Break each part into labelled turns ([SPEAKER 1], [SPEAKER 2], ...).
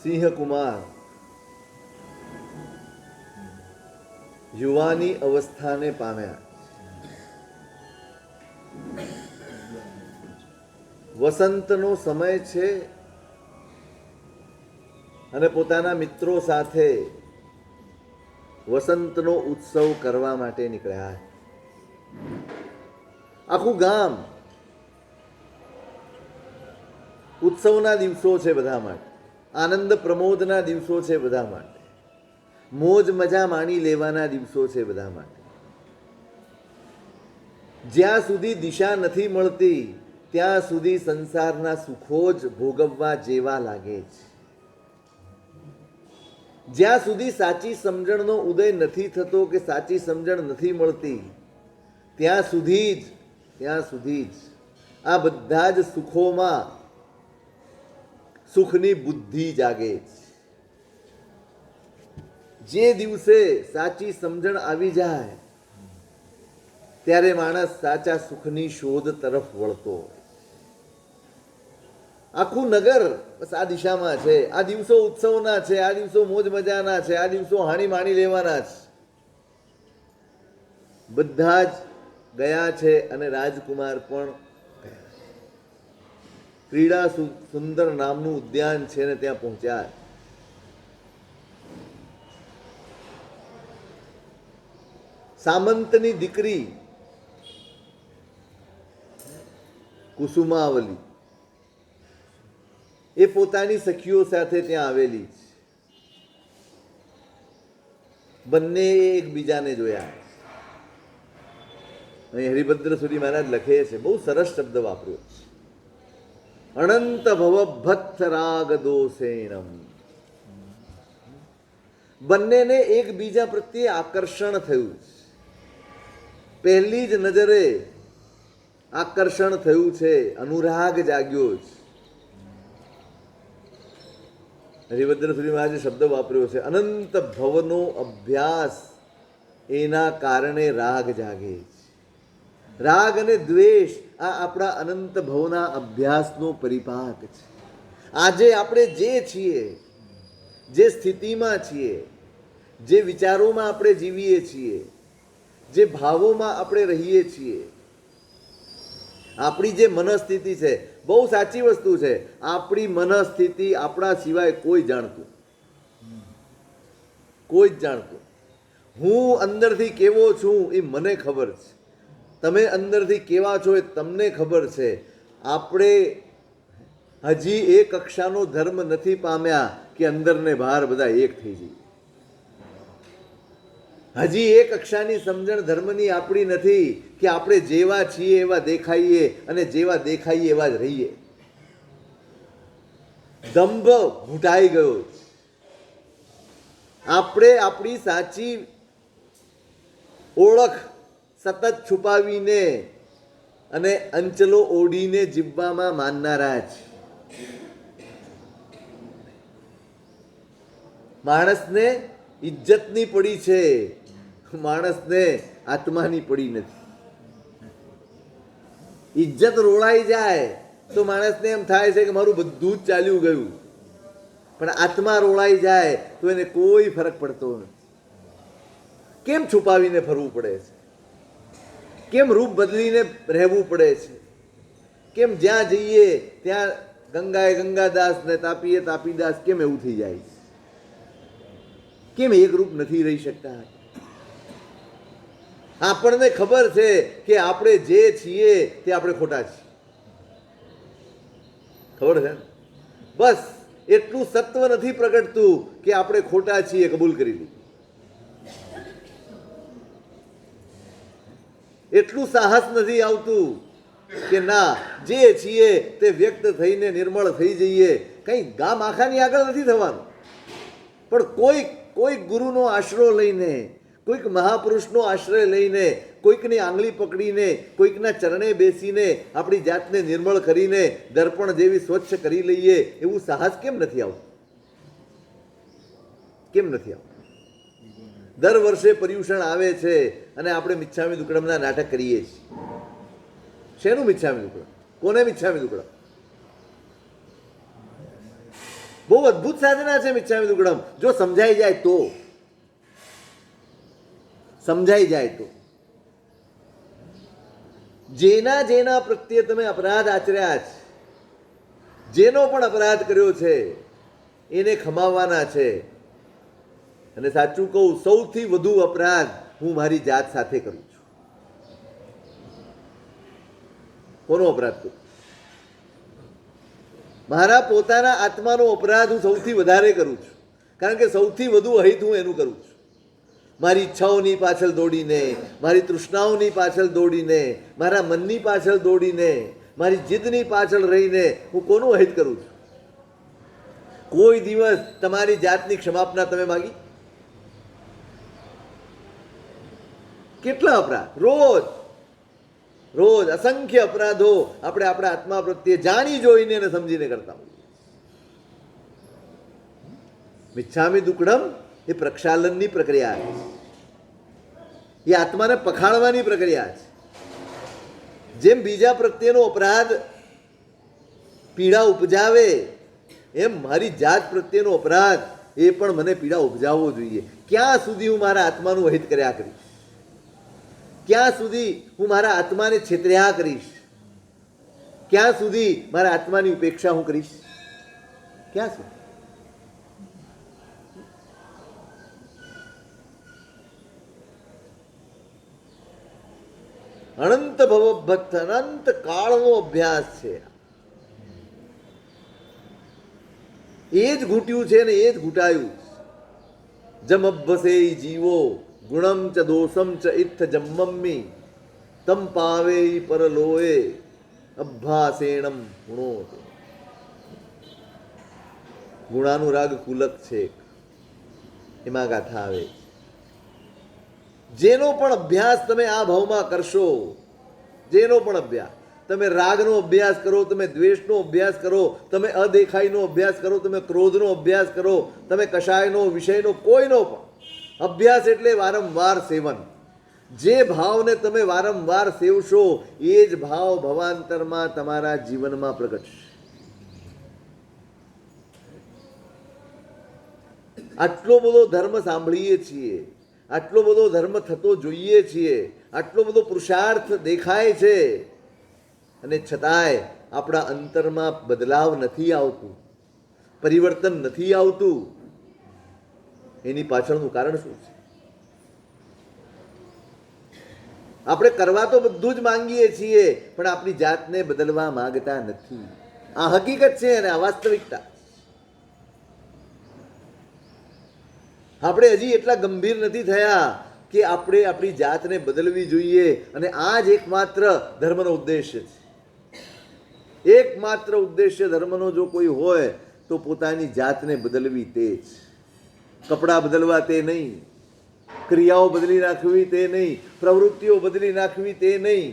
[SPEAKER 1] સિંહકુમાર યુવાની અવસ્થાને પામ્યા. વસંતનો સમય છે અને પોતાના મિત્રો સાથે વસંતનો ઉત્સવ કરવા માટે નીકળ્યા. આખું ગામ ઉત્સવના દિવસો છે બધા માટે, આનંદ પ્રમોદના દિવસો છે બધા માટે, મોજ મજા માણી લેવાના દિવસો છે બધા માટે. જ્યાં સુધી દિશા નથી મળતી ત્યાં સુધી સંસારના સુખો જ ભોગવવા જેવા લાગે છે. જ્યાં સુધી સાચી સમજણનો ઉદય નથી થતો કે સાચી સમજણ નથી મળતી ત્યાં સુધી જ આ બધા જ સુખોમાં સુખની બુદ્ધિ જાગે છે. જે દિવસે સાચી સમજણ આવી જાય ત્યારે માણસ સાચા સુખની શોધ તરફ વળતો હોય. આખું નગર બસ આ દિશામાં છે. આ દિવસો ઉત્સવના છે, આ દિવસો મોજ મજાના છે, આ દિવસો હાણી માણી લેવાના છે. બધા જ ગયા છે અને રાજકુમાર પણ ગયા. ક્રીડા સુંદર નામનું ઉદ્યાન છે ને ત્યાં પહોંચ્યા. સામંતની દીકરી કુસુમાવલી એ પોતાની સખીઓ સાથે ત્યાં આવેલી છે. બંને એકબીજાને જોયા. અહીં હરિભદ્ર સુરી મહારાજ લખે છે, બહુ સરસ શબ્દ વાપર્યો છે, અનંત ભવભત્ત રાગ દોષેણમ. બંનેને એકબીજા પ્રત્યે આકર્ષણ થયું છે. પહેલી જ નજરે આકર્ષણ થયું છે, અનુરાગ જાગ્યો છે. હરિભદ્ર સુરી મહારાજે શબ્દ વાપર્યો છે, અનંત ભવનો અભ્યાસ એના કારણે રાગ જાગે છે. રાગ અને દ્વેષ આ આપણા અનંત ભવના અભ્યાસનો પરિપાક છે. આજે આપણે જે છીએ, જે સ્થિતિમાં છીએ, જે વિચારોમાં આપણે જીવીએ છીએ, જે ભાવોમાં આપણે રહીએ છીએ, આપણી જે મનસ્થિતિ છે, બહુ સાચી વસ્તુ છે, આપણી મનસ્થિતિ આપણા સિવાય કોઈ જાણતું, કોઈ જ જાણતું. હું અંદરથી કેવો છું એ મને ખબર છે, તમે અંદરથી કેવા છો એ તમને ખબર છે. આપણે હજી એ કક્ષાનો ધર્મ નથી પામ્યા કે અંદર ને બહાર બધા એક થઈ જઈએ. હજી એ કક્ષાની સમજણ ધર્મની આપણી નથી કે આપણે જેવા છીએ એવા દેખાઈએ અને જેવા દેખાઈએ એવા જ રહીએ. દંભ ઘૂંટાઈ ગયો. આપણે આપણી સાચી ઓળખ સતત છુપાવીને અને અંચલો ઓઢીને જીવવામાં માનનારા છે. માણસને ઇજ્જતની પડી છે, માણસને આત્માની પડી નથી. ઇજ્જત રોળાઈ જાય તો માણસને એમ થાય છે કે મારું બધું જ ચાલ્યું ગયું, પણ આત્મા રોળાઈ જાય તો એને કોઈ ફરક પડતો નથી. કેમ છુપાવીને ફરવું પડે છે? કેમ રૂપ બદલીને રહેવું પડે છે? કેમ જ્યાં જઈએ ત્યાં ગંગાએ ગંગાદાસ ને તાપીએ તાપીદાસ કેમ એવું થઈ જાય છે? કેમ એક રૂપ નથી રહી શકતા? આપણને ખબર છે કે આપણે જે છીએ તે આપણે ખોટા છીએ, ખબર છે. બસ એટલું સત્વ નથી પ્રગટતું કે આપણે ખોટા છીએ કબૂલ કરી લીધું. એટલું સાહસ નથી આવતું કે ના, જે છીએ તે વ્યક્ત થઈને નિર્મળ થઈ જઈએ. કંઈ ગામ આખાની આગળ નથી થવાનું, પણ કોઈક ગુરુનો આશરો લઈને, કોઈક મહાપુરુષનો આશ્રય લઈને, કોઈકની આંગળી પકડીને, કોઈકના ચરણે બેસીને આપણી જાતને નિર્મળ કરીને દર્પણ જેવી સ્વચ્છ કરી લઈએ. એવું સાહસ કેમ નથી આવતું? કેમ નથી આવતું? દર વર્ષે પર્યુષણ આવે છે અને આપણે મિચ્છામી દુક્કડમના નાટક કરીએ છીએ. શેનું મિચ્છામી દુક્કડમ? કોને મિચ્છામી દુક્કડમ? બહુ અદ્ભુત સાધના છે મિચ્છામી દુક્કડમ, જો સમજાઈ જાય તો. સમજાઈ જાય તો જેના જેના પ્રત્યે તમે અપરાધ આચર્યા છે, જેનો પણ અપરાધ કર્યો છે એને ખમાવવાના છે. અને સાચું કહું, સૌથી વધુ અપરાધ હું મારી જાત સાથે કરું છું. કોનો અપરાધ કરું? મારા પોતાના આત્માનો અપરાધ હું સૌથી વધારે કરું છું, કારણ કે સૌથી વધુ અહિત હું એનું કરું છું. મારી ઈચ્છાઓની પાછળ દોડીને, મારી તૃષ્ણાઓની પાછળ દોડીને, મારા મનની પાછળ દોડીને, મારી જીદની પાછળ રહીને હું કોનું અહિત કરું છું? કોઈ દિવસ તમારી જાતની ક્ષમાપના તમે માગી? કેટલા અપરાધ રોજ રોજ અસંખ્ય અપરાધો આપણે આપણા આત્મા પ્રત્યે જાણી જોઈને અને સમજીને કરતા હોઈએ. મિચ્છામી દુક્કડમ એ પ્રક્ષાલનની પ્રક્રિયા છે, એ આત્માને પખાળવાની પ્રક્રિયા છે. જેમ બીજા પ્રત્યેનો અપરાધ પીડા ઉપજાવે, એમ મારી જાત પ્રત્યેનો અપરાધ એ પણ મને પીડા ઉપજાવવો જોઈએ. ક્યાં સુધી હું મારા આત્માનું હિત કર્યા કરીશ? ક્યાં સુધી હું મારા આત્માને છેતર્યા કરીશ? ક્યાં સુધી મારા આત્માની ઉપેક્ષા હું કરીશ? ક્યાં સુધી? અનંત ભવભક્ત, અનંત કાળનો અભ્યાસ છે. એ જ ઘૂંટ્યું છે ને એ જ ઘૂંટાયું. જમભસે જીવો ગુણમ ચ દોષમ ચ ઇત્થ જમ્મમ્મી તમ પાવે પરલોએ અભ્યાસેણમ ગુણો. ગુણાનુરાગ કુલક છે, એમાં ગાથા આવે. જેનો પણ અભ્યાસ તમે આ ભાવમાં કરશો, જેનો પણ અભ્યાસ, તમે રાગનો અભ્યાસ કરો, તમે દ્વેષનો અભ્યાસ કરો, તમે અદેખાઈનો અભ્યાસ કરો, તમે ક્રોધનો અભ્યાસ કરો, તમે કશાયનો વિષયનો કોઈનો પણ અભ્યાસ, એટલે વારંવાર સેવન. જે ભાવને તમે વારંવાર સેવશો એ જ ભાવ ભવાંતરમાં તમારા જીવનમાં પ્રગટશે. આટલો બધો ધર્મ સાંભળીએ છીએ, આટલો બધો ધર્મ થતો જોઈએ છીએ, આટલો બધો પુરુષાર્થ દેખાય છે, અને છતાંય આપણા અંતરમાં બદલાવ નથી આવતું, પરિવર્તન નથી આવતું. એની પાછળનું કારણ શું છે? આપણે કરવા તો બધું જ માંગીએ છીએ, પણ આપણી જાતને બદલવા માંગતા નથી. આ હકીકત છે અને આ વાસ્તવિકતા. આપણે હજી એટલા ગંભીર નથી થયા કે આપણે આપણી જાતને બદલવી જોઈએ, અને આ જ એકમાત્ર ધર્મનો ઉદ્દેશ્ય છે. એકમાત્ર ઉદ્દેશ્ય ધર્મનો જો કોઈ હોય તો પોતાની જાતને બદલવી તે જ. કપડાં બદલવા તે નહીં, ક્રિયાઓ બદલી નાખવી તે નહીં, પ્રવૃત્તિઓ બદલી નાખવી તે નહીં.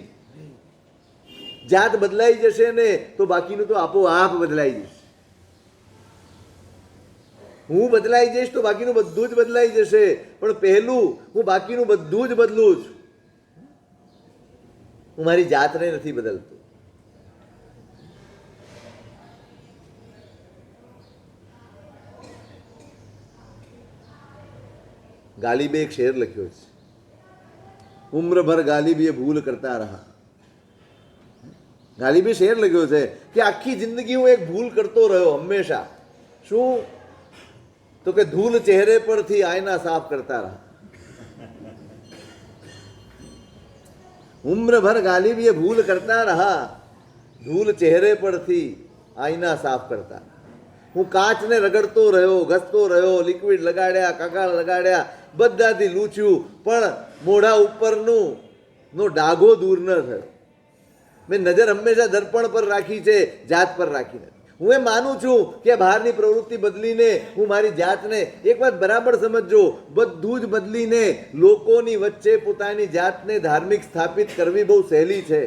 [SPEAKER 1] જાત બદલાઈ જશે ને તો બાકીનું તો આપોઆપ બદલાઈ જશે. હું બદલાઈ જઈશ તો બાકીનું બધું જ બદલાઈ જશે, પણ પહેલું હું બાકીનું બધું જ બદલું છું. હું મારી જાતને નથી બદલતો. ગાલિબે એક શેર લખ્યો છે, ઉમ્ર ભર ગાલિબ એ ભૂલ કરતા રહા. ગાલિબે શેર લખ્યો છે કે આખી જિંદગી હું એક ભૂલ કરતો રહ્યો હંમેશા. શું? તો કે ધૂલ ચહેરે પરથી આયના સાફ કરતા રહા. ઉમ્ર ભર ગાલિબ એ ભૂલ કરતા રહા, ધૂલ ચહેરે પરથી આઈના સાફ કરતા. હું કાચને રગડતો રહ્યો, ઘસતો રહ્યો, લિક્વિડ લગાડ્યા, કગાળ લગાડ્યા, બધાથી લૂછ્યું, પણ મોઢા ઉપરનું નો ડાઘો દૂર ન થયો. મેં નજર હંમેશા દર્પણ પર રાખી છે, જાત પર રાખી નથી. હું એ માનું છું કે બહારની પ્રવૃત્તિ બદલીને હું મારી જાતને, એક વાત બરાબર સમજજો, બધું જ બદલીને લોકોની વચ્ચે પોતાની જાતને ધાર્મિક સ્થાપિત કરવી બહુ સહેલી છે.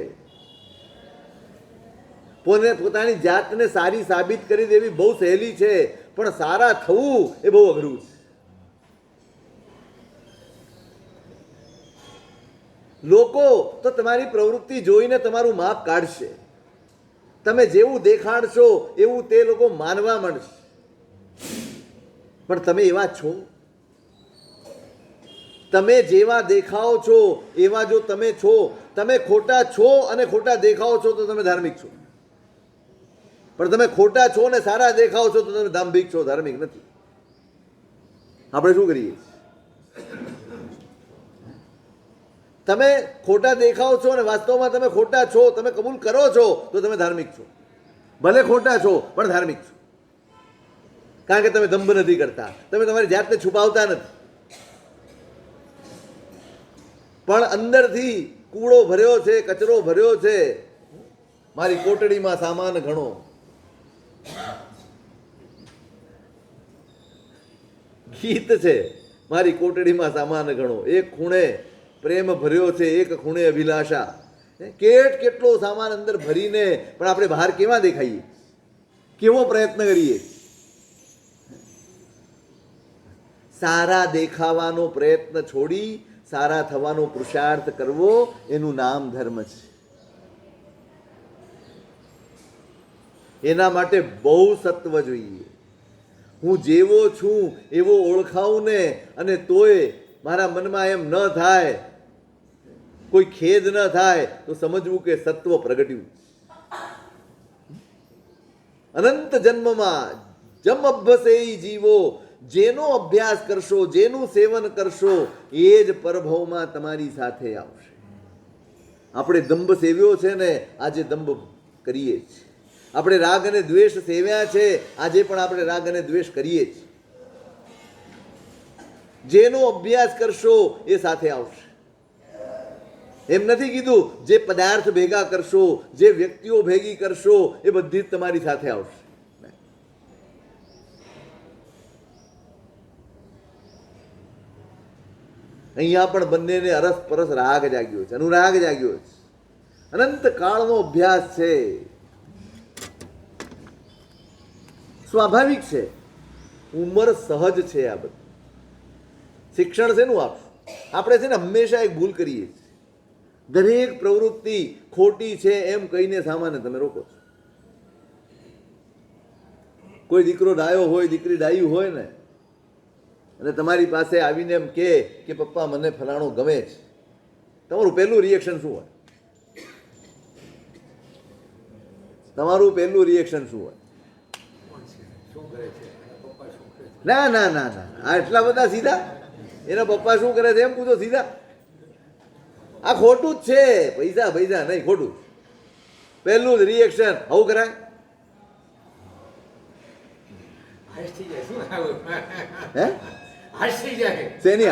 [SPEAKER 1] પોતાની જાતને સારી સાબિત કરી દેવી બહુ સહેલી છે, પણ સારા થવું એ બહુ અઘરું છે. લોકો તો તમારી પ્રવૃત્તિ જોઈને તમારું માપ કાઢશે. તમે જેવું દેખાડશો એવું તે લોકો માનવા માંડશે. પણ તમે એવા છો? તમે જેવા દેખાઓ છો એવા જો તમે છો, તમે ખોટા છો અને ખોટા દેખાઓ છો તો તમે ધાર્મિક છો, પણ તમે ખોટા છો ને સારા દેખાઓ છો તો તમે દાંભિક છો, ધાર્મિક નથી. આપણે શું કરીએ? તમે ખોટા દેખાઓ છો અને વાસ્તવમાં તમે ખોટા છો, તમે કબૂલ કરો છો તો તમે ધાર્મિક છો. ભલે ખોટા છો પણ ધાર્મિક છો, કારણ કે તમે દંભ નથી કરતા, તમે તમારી જાતને છુપાવતા નથી. પણ અંદરથી કૂડો ભર્યો છે, કચરો ભર્યો છે. મારી કોટડીમાં સામાન ઘણો. ગીત છે, મારી કોટડીમાં સામાન ઘણો. એક ખૂણે પ્રેમ ભર્યો છે, એક ખૂણે અભિલાષા. કેટલો સામાન અંદર ભરીને પણ આપણે બહાર કેવા દેખાઈએ, કેવો પ્રયત્ન કરીએ? સારા દેખાવાનો પ્રયત્ન છોડી સારા થવાનો પુરુષાર્થ કરવો, એનું નામ ધર્મ છે. એના માટે બહુ સત્વ જોઈએ. હું જેવો છું એવો ઓળખાવું ને, અને તોય મારા મનમાં એમ ન થાય, કોઈ ખેદ ન થાય તો સમજવું કે સત્વ પ્રગટ્યું. અનંત જન્મમાં જમ અભ્યસે જીવો, જેનો અભ્યાસ કરશો, જેનું સેવન કરશો, એ જ પરભવમાં તમારી સાથે આવશે. આપણે દંભ સેવ્યો છે ને, આજે દંભ કરીએ છીએ. આપણે રાગ અને દ્વેષ સેવ્યા છે, આજે પણ આપણે રાગ અને દ્વેષ કરીએ છીએ. જેનો અભ્યાસ કરશો એ સાથે આવશે. એમ નથી કીધું જે પદાર્થ ભેગા કરશો, જે વ્યક્તિઓ ભેગી કરશો એ બધી જ તમારી સાથે આવશે. અહીંયા પણ બંનેને અરસ પરસ રાગ જાગ્યો છે, અનુરાગ જાગ્યો છે. અનંત કાળનો અભ્યાસ છે, સ્વાભાવિક છે. ઉંમર સહજ છે. આ બધું શિક્ષણ શેનું આપશું? આપણે છે ને હંમેશા એક ભૂલ કરીએ છીએ. દરેક પ્રવૃત્તિ ખોટી છે એમ કહીને સામાન્ય તમે રોકો છો. કોઈ દીકરો ડાયો હોય, દીકરી ડાયું હોય ને, અને તમારી પાસે આવીને એમ કે પપ્પા મને ફલાણું ગમે છે, તમારું પહેલું રિએક્શન શું હોય? તમારું પહેલું રિએક્શન શું હોય? ના ના ના ના, આ એટલા બધા સીધા? એના પપ્પા શું કરે છે એમ પૂછો સીધા? આ ખોટું જ છે, પૈસા પૈસા નહીં, ખોટું. પહેલું જ રિએક્શન આવું કરાય? હે? શેની?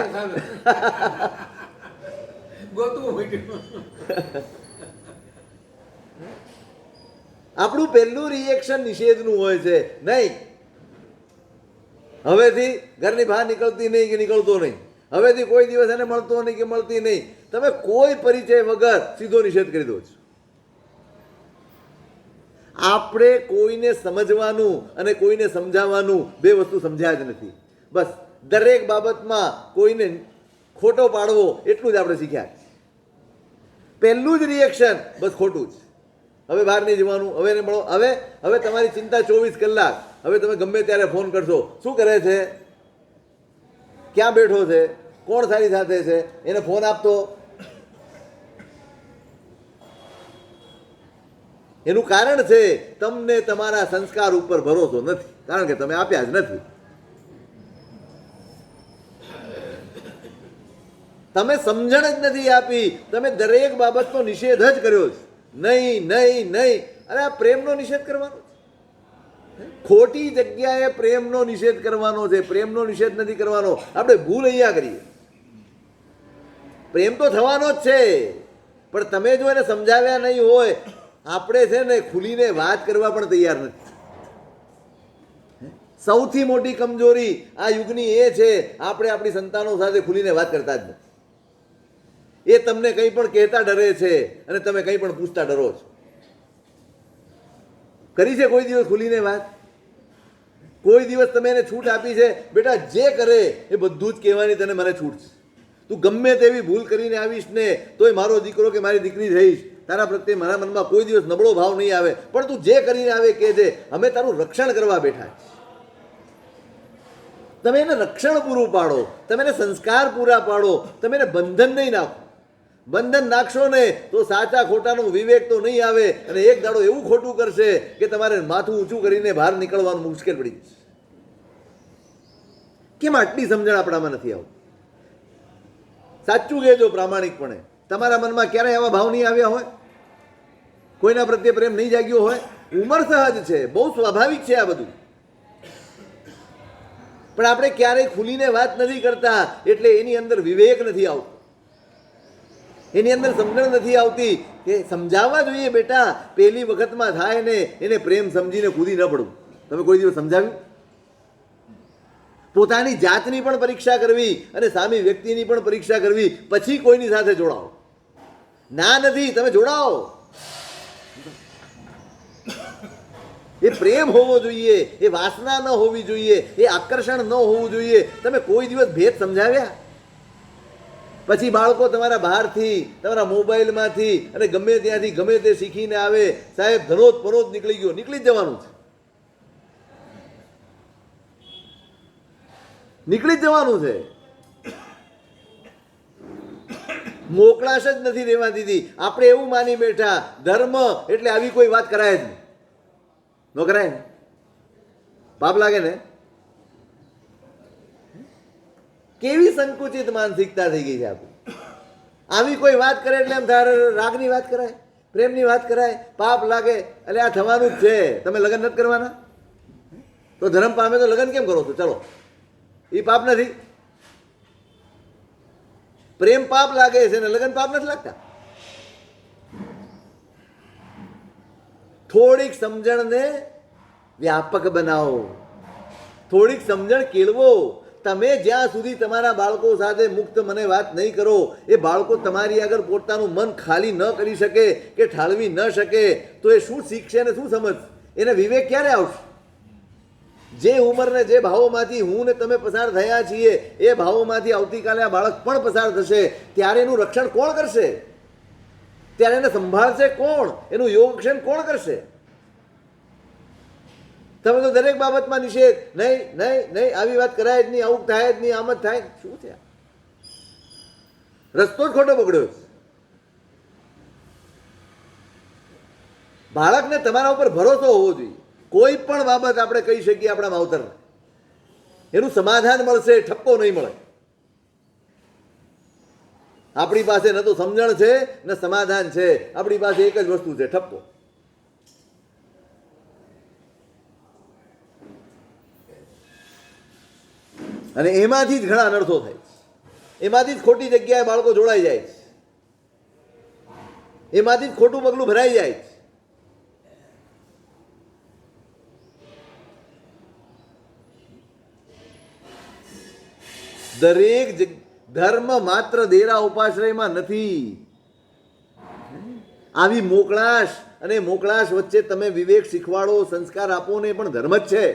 [SPEAKER 1] આપણું પહેલું રિએક્શન નિષેધનું હોય છે. નહીં, હવેથી ઘરની બહાર નીકળતી નહીં કે નીકળતો નહીં, હવેથી કોઈ દિવસ એને મળતો નહીં કે મળતી નહીં. તમે કોઈ પરિચય વગર સીધો નિષેધ કરી દો છો. આપણે કોઈને સમજવાનું અને કોઈને સમજાવવાનું બે વસ્તુ સમજ્યા જ નથી. બસ દરેક બાબતમાં કોઈને ખોટો પાડવો એટલું જ આપણે શીખ્યા. પહેલું જ રિએક્શન બસ ખોટું જ. હવે બહાર નહીં જવાનું, હવે એને મળો. હવે તમારી ચિંતા 24 કલાક. હવે તમે ગમે ત્યારે ફોન કરશો, શું કરે છે, ક્યાં બેઠો છે, કોણ સારી સાથે છે, એને ફોન આપતો. એનું કારણ છે તમને તમારા સંસ્કાર ઉપર ભરોસો નથી, કારણ કે તમે આપ્યા જ નથી. તમે સમજણ જ નથી આપી, તમે દરેક બાબતનો નિષેધ જ કર્યો છે. નહીં નહીં નહીં. અરે આ પ્રેમનો નિષેધ કરવાનો છે, ખોટી જગ્યાએ પ્રેમનો નિષેધ કરવાનો છે. પ્રેમનો નિષેધ નથી કરવાનો. આપણે ભૂલ અહીંયા કરીએ. પ્રેમ તો થવાનો જ છે, પણ તમે જો એને સમજાવ્યા નહીં હોય, આપણે છે ને ખુલીને વાત કરવા પણ તૈયાર નથી. સૌથી મોટી કમજોરી આ યુગની એ છે, આપણે આપણી સંતાનો સાથે ખુલીને વાત કરતા જ નથી. એ તમને કંઈ પણ કહેતા ડરે છે અને તમે કંઈ પણ પૂછતા ડરો છો. કરી છે કોઈ દિવસ ખુલીને વાત? કોઈ દિવસ તમે એને છૂટ આપી છે, બેટા જે કરે એ બધું જ કહેવાની તને મને છૂટ છે, તું ગમે તેવી ભૂલ કરીને આવીશ ને તોય મારો દીકરો કે મારી દીકરી રહીશ, તારા પ્રત્યે મારા મનમાં કોઈ દિવસ નબળો ભાવ નહીં આવે, પણ તું જે કરીને આવે કે છે, અમે તારું રક્ષણ કરવા બેઠા છીએ. તમે એને રક્ષણ પૂરું પાડો, તમે એને સંસ્કાર પૂરા પાડો, તમે એને બંધન નહીં નાખો. બંધન નાખશો ને તો સાચા ખોટાનો વિવેક તો નહીં આવે, અને એક દાડો એવું ખોટું કરશે કે તમારે માથું ઊંચું કરીને બહાર નીકળવાનું મુશ્કેલ પડી જશે. કેમ આટલી સમજણ આપણામાં નથી આવતી? સાચું કહેજો પ્રામાણિકપણે, તમારા મનમાં ક્યારેય આવા ભાવ નહીં આવ્યા હોય? કોઈના પ્રત્યે પ્રેમ નહીં જાગ્યો હોય? ઉંમર સહજ છે, બહુ સ્વાભાવિક છે આ બધું, પણ આપણે ક્યારેય ખુલીને વાત નથી કરતા, એટલે એની અંદર વિવેક નથી આવતો, એની અંદર સમજણ નથી આવતી કે સમજાવવા જોઈએ બેટા, પહેલી વખતમાં થાય ને એને પ્રેમ સમજીને કૂદી ન પડવું. તમે કોઈ દિવસ સમજાવ્યું? પોતાની જાતની પણ પરીક્ષા કરવી અને સામી વ્યક્તિની પણ પરીક્ષા કરવી, પછી કોઈની સાથે જોડાઓ. ના નથી, તમે જોડાઓ. એ પ્રેમ હોવો જોઈએ, એ વાસના ન હોવી જોઈએ, એ આકર્ષણ ન હોવું જોઈએ. તમે કોઈ દિવસ ભેદ સમજાવ્યા? પછી બાળકો તમારા બહારથી, તમારા મોબાઈલમાંથી અને ગમે ત્યાંથી ગમે તે શીખીને આવે, સાહેબ ધનોત પનોત નીકળી ગયો, નીકળી જ જવાનું છે, નીકળી જ જવાનું છે. મોકળાશ જ નથી રહેવા દીધી. આપણે એવું માની બેઠા ધર્મ એટલે આવી કોઈ વાત કરાય જ નહીં. ન કરાય ને, પાપ લાગે ને. કેવી સંકુચિત માનસિકતા થઈ ગઈ છે આપણી. આવી કોઈ વાત કરે એટલે એમ થાય રાગની વાત કરાય, પ્રેમની વાત કરાય, પાપ લાગે. એટલે આ થવાનું જ છે. તમે લગ્ન નથી કરવાના તો ધર્મ પામે તો લગ્ન કેમ કરો છો? ચલો, એ પાપ નથી. પ્રેમ પાપ લાગે છે ને લગ્ન પાપ નથી લાગતા. થોડીક સમજણને વ્યાપક બનાવો, થોડીક સમજણ કેળવો. તમે જ્યાં સુધી તમારા બાળકો સાથે મુક્ત મને વાત નહીં કરો, એ બાળકો તમારી આગળ પોતાનું મન ખાલી ન કરી શકે કે ઠાલવી ન શકે, તો એ શું શીખશે અને શું સમજ? એને વિવેક ક્યારે આવશે? જે ઉંમરને જે ભાવોમાંથી હું ને તમે પસાર થયા છીએ, એ ભાવોમાંથી આવતીકાલે આ બાળક પણ પસાર થશે. ત્યારે એનું રક્ષણ કોણ કરશે? ત્યારે એને સંભાળશે કોણ? એનું યોગક્ષેમ કોણ કરશે? તમે તો દરેક બાબતમાં નિષેધ, નહીં નહીં નહીં, આવી વાત કરાય જ નહીં, આવું થાય જ નહીં, આમ જ થાય. શું છે? રસ્તો જ ખોટો પકડ્યો છે. બાળકને તમારા ઉપર ભરોસો હોવો જોઈએ. કોઈ પણ બાબત આપણે કહી શકીએ આપણા માવતરને, એનું સમાધાન મળશે, ઠપકો નહીં મળે. આપણી પાસે ન તો સમજણ છે ન સમાધાન છે, આપણી પાસે એક જ વસ્તુ છે, ઠપકો. અને એમાંથી જ ઘણા અનર્થો થાય છે. એમાંથી જ ખોટી જગ્યાએ બાળકો જોડાઈ જાય છે, એમાંથી જ ખોટું પગલું ભરાઈ જાય છે. દરેક ધર્મ માત્ર દેરા ઉપાશ્રયમાં નથી. આવી મોકળાશ અને મોકળાશ વચ્ચે તમે વિવેક શીખવાડો, સંસ્કાર આપો ને એ પણ ધર્મ જ છે.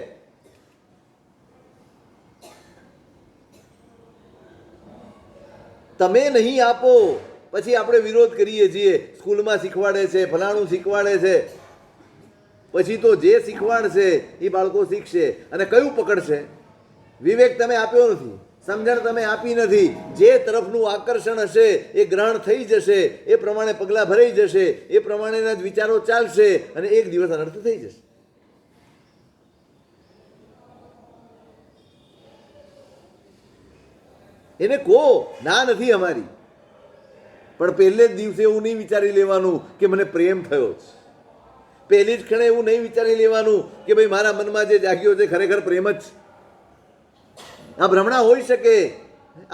[SPEAKER 1] તમે નહીં આપો પછી આપણે વિરોધ કરીએ છીએ, સ્કૂલમાં શીખવાડે છે, ફલાણું શીખવાડે છે. પછી તો જે શીખવાડશે એ બાળકો શીખશે. અને કયું પકડશે? વિવેક તમે આપ્યો નથી, સમજણ તમે આપી નથી. જે તરફનું આકર્ષણ હશે એ ગ્રહણ થઈ જશે, એ પ્રમાણે પગલાં ભરાઈ જશે, એ પ્રમાણેના જ વિચારો ચાલશે, અને એક દિવસ અનર્થ થઈ જશે. એને કહો ના નથી અમારી, પણ પહેલે જ દિવસે એવું નહીં વિચારી લેવાનું કે મને પ્રેમ થયો છે. પહેલી જ ક્ષણે એવું નહીં વિચારી લેવાનું કે ભાઈ મારા મનમાં જે જાગ્યો છે ખરેખર પ્રેમ જ છે. આ ભ્રમણા હોઈ શકે,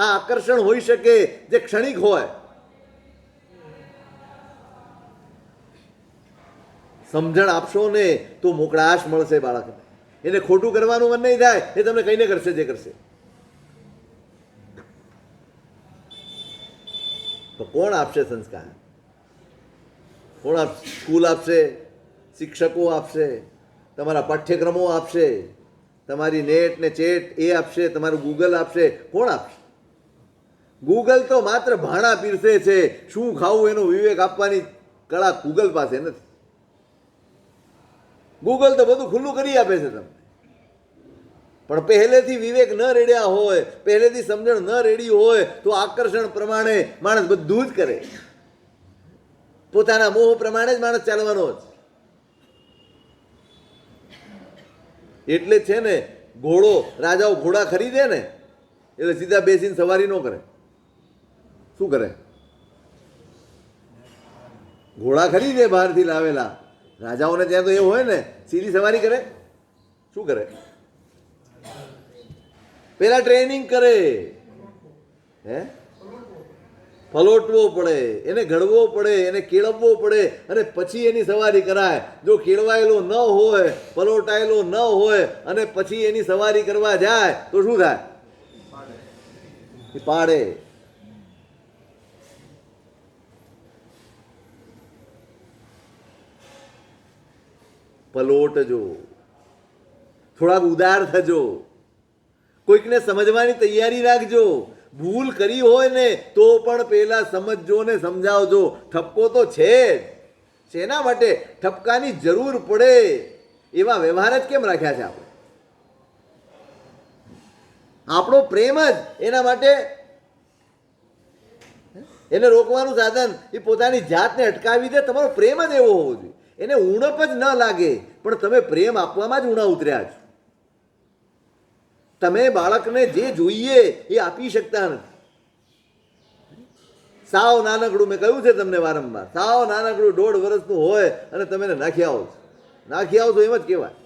[SPEAKER 1] આ આકર્ષણ હોઈ શકે જે ક્ષણિક હોય. સમજણ આપશો ને તો મોકળાશ મળશે બાળકને. એને ખોટું કરવાનું મન નહીં થાય, એ તમને કહીને કરશે જે કરશે. તો કોણ આપશે સંસ્કાર? કોણ આપશે? સ્કૂલ આપશે, શિક્ષકો આપશે, તમારા પાઠ્યક્રમો આપશે, તમારી નેટ ને ચેટ એ આપશે, તમારું ગૂગલ આપશે. કોણ આપશે? ગૂગલ તો માત્ર ભાણા પીરસે છે. શું ખાવું એનો વિવેક આપવાની કળા ગૂગલ પાસે નથી. ગૂગલ તો બધું ખુલ્લું કરી આપે છે તમને. પણ પહેલેથી વિવેક ન રેડ્યા હોય, પહેલેથી સમજણ ન રેડી હોય તો આકર્ષણ પ્રમાણે માણસ બધું જ કરે. પોતાના મોહ પ્રમાણે જ માણસ ચાલવાનો જ. એટલે છે ને, ઘોડો, રાજાઓ ઘોડા ખરીદે ને એટલે સીધા બેસીને સવારી ન કરે. શું કરે? ઘોડા ખરીદે બહારથી લાવેલા. રાજાઓને ત્યાં તો એવું હોય ને, સીધી સવારી કરે. શું કરે? પેલા ટ્રેનિંગ કરે. હે, પલોટવો પડે, એને ઘડવો પડે, એને કેળવવો પડે અને પછી એની સવારી કરાય. જો કેળવાયેલો ન હોય, પલોટાયેલો ન હોય અને પછી એની સવારી કરવા જાય તો શું થાય? પાડે. પલોટજો, થોડાક ઉદાર થજો, કોઈકને સમજવાની તૈયારી રાખજો. ભૂલ કરી હોય ને તો પણ પેલા સમજજો ને સમજાવજો. ઠપકો તો છે જ. શેના માટે? ઠપકાની જરૂર પડે એવા વ્યવહાર જ કેમ રાખ્યા છે આપણે? આપણો પ્રેમ જ એના માટે. એને રોકવાનું સાધન એ પોતાની જાતને અટકાવી દે. તમારો પ્રેમ જ એવો હોવો જોઈએ. એને ઉણપ જ ન લાગે, પણ તમે પ્રેમ આપવામાં જ ઉણા ઉતર્યા છો. તમે બાળકને જે જોઈએ એ આપી શકતા નથી. સાવ નાનકડું, મેં કહ્યું છે તમને વારંવાર, સાવ નાનકડું 1.5 વર્ષનું હોય અને તમે એને નાખી આવો છો. નાખી આવો છો એમ જ કહેવાય.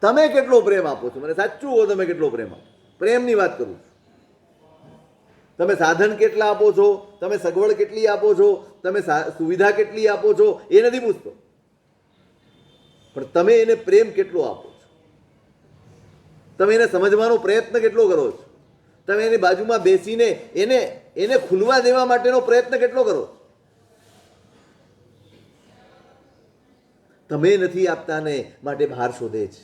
[SPEAKER 1] તમે કેટલો પ્રેમ આપો છો? મને સાચું કહો, તમે કેટલો પ્રેમ આપો? પ્રેમની વાત કરું છું. તમે સાધન કેટલા આપો છો, તમે સગવડ કેટલી આપો છો, તમે સુવિધા કેટલી આપો છો એ નથી પૂછતો, પણ તમે એને પ્રેમ કેટલો આપો છો? તમે એને સમજવાનો પ્રયત્ન કેટલો કરો છો? તમે એની બાજુમાં બેસીને એને ખુલવા દેવા માટેનો પ્રયત્ન કેટલો કરો? તમે નથી આપતા ને માટે બહાર શોધે છે.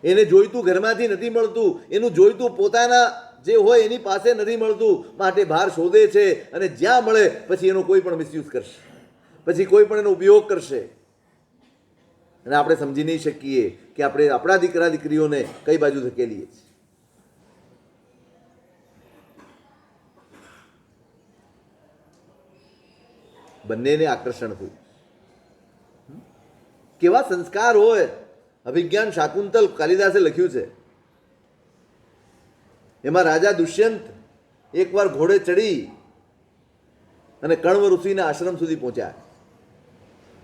[SPEAKER 1] એને જોઈતું ઘરમાંથી નથી મળતું, એનું જોઈતું પોતાના જે હોય એની પાસે નથી મળતું, માટે બહાર શોધે છે. અને જ્યાં મળે પછી એનો કોઈ પણ મિસયુઝ કરશે, પછી કોઈ પણ એનો ઉપયોગ કરશે. અને આપણે સમજી નહીં શકીએ કે આપણે આપણા દીકરા દીકરીઓને કઈ બાજુ ધકેલીએ છીએ. બંનેને આકર્ષણ થયું. કેવા સંસ્કાર હોય! અભિજ્ઞાન શાકુંતલ કાલિદાસે લખ્યું છે. એમાં રાજા દુષ્યંત એકવાર ઘોડે ચડી અને કણવ ઋષિના આશ્રમ સુધી પહોંચ્યા.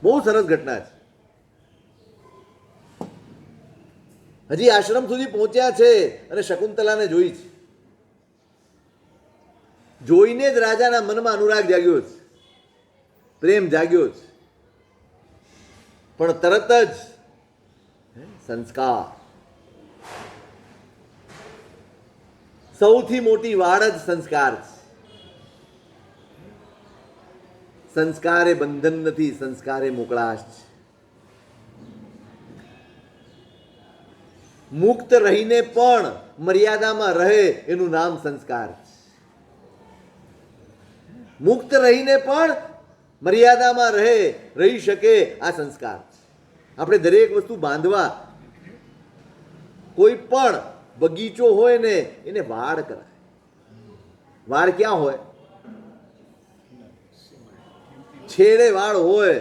[SPEAKER 1] બહુ સરસ ઘટના છે. હજી આશ્રમ સુધી પહોંચ્યા છે અને શકુંતલાને જોઈ છે. જોઈને જ રાજાના મનમાં અનુરાગ જાગ્યો છે, પ્રેમ જાગ્યો છે. પણ તરત જ સંસ્કાર, સૌથી મોટી વાડ જ સંસ્કાર છે. સંસ્કાર એ બંધન નથી, સંસ્કાર એ મોકળાશ છે. મુક્ત રહીને પણ મર્યાદામાં રહે એનું નામ સંસ્કાર છે. મુક્ત રહીને પણ મર્યાદામાં રહી શકે આ સંસ્કાર છે. આપણે દરેક વસ્તુ બાંધવા, કોઈ પણ બગીચો હોય ને એને વાડ કરાય. વાડ ક્યાં હોય? છેડે વાડ હોય.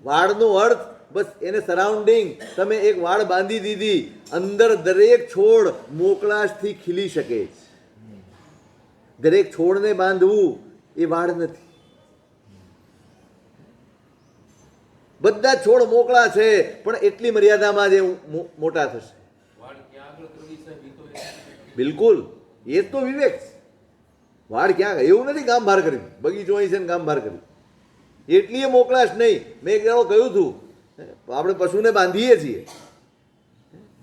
[SPEAKER 1] વાડનો અર્થ બસ એને સરાઉન્ડિંગ તમે એક વાડ બાંધી દીધી, અંદર દરેક છોડ મોકળાશથી ખીલી શકે છે. દરેક છોડને બાંધવું એ વાડ નથી. બધા છોડ મોકળા છે, પણ એટલી મર્યાદામાં જ મોટા થશે. બિલકુલ, એ જ તો વિવેક છે. વાડ ક્યાં? એવું નથી ગામ બહાર કર્યું, બગીચો અહીં છે ને ગામ બહાર કર્યું, એટલી એ મોકળાશ નહીં. મેં એક દાડો કહ્યું હતું, આપણે પશુને બાંધીએ છીએ,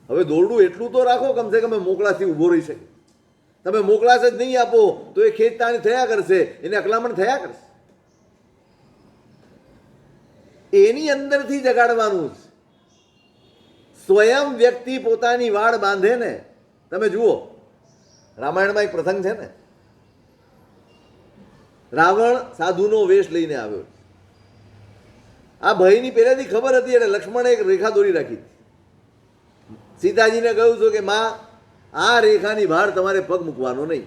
[SPEAKER 1] હવે દોરડું એટલું તો રાખો કમસે કમ મોકળાશથી ઊભો રહી શકે. તમે મોકળાશ જ નહીં આપો તો એ ખેંચતાણી થયા કરશે, એને અકલામણ થયા કરશે. એની અંદરથી જગાડવાનું છે. સ્વયં વ્યક્તિ પોતાની વાડ બાંધે ને. તમે જુઓ, રામાયણમાં એક પ્રસંગ છે ને, રાવણ સાધુનો વેશ લઈને આવ્યો. આ ભયની પહેલેથી ખબર હતી એટલે લક્ષ્મણે એક રેખા દોરી રાખી. સીતાજીને કહ્યું છું કે માં, આ રેખાની બહાર તમારે પગ મૂકવાનો નહીં,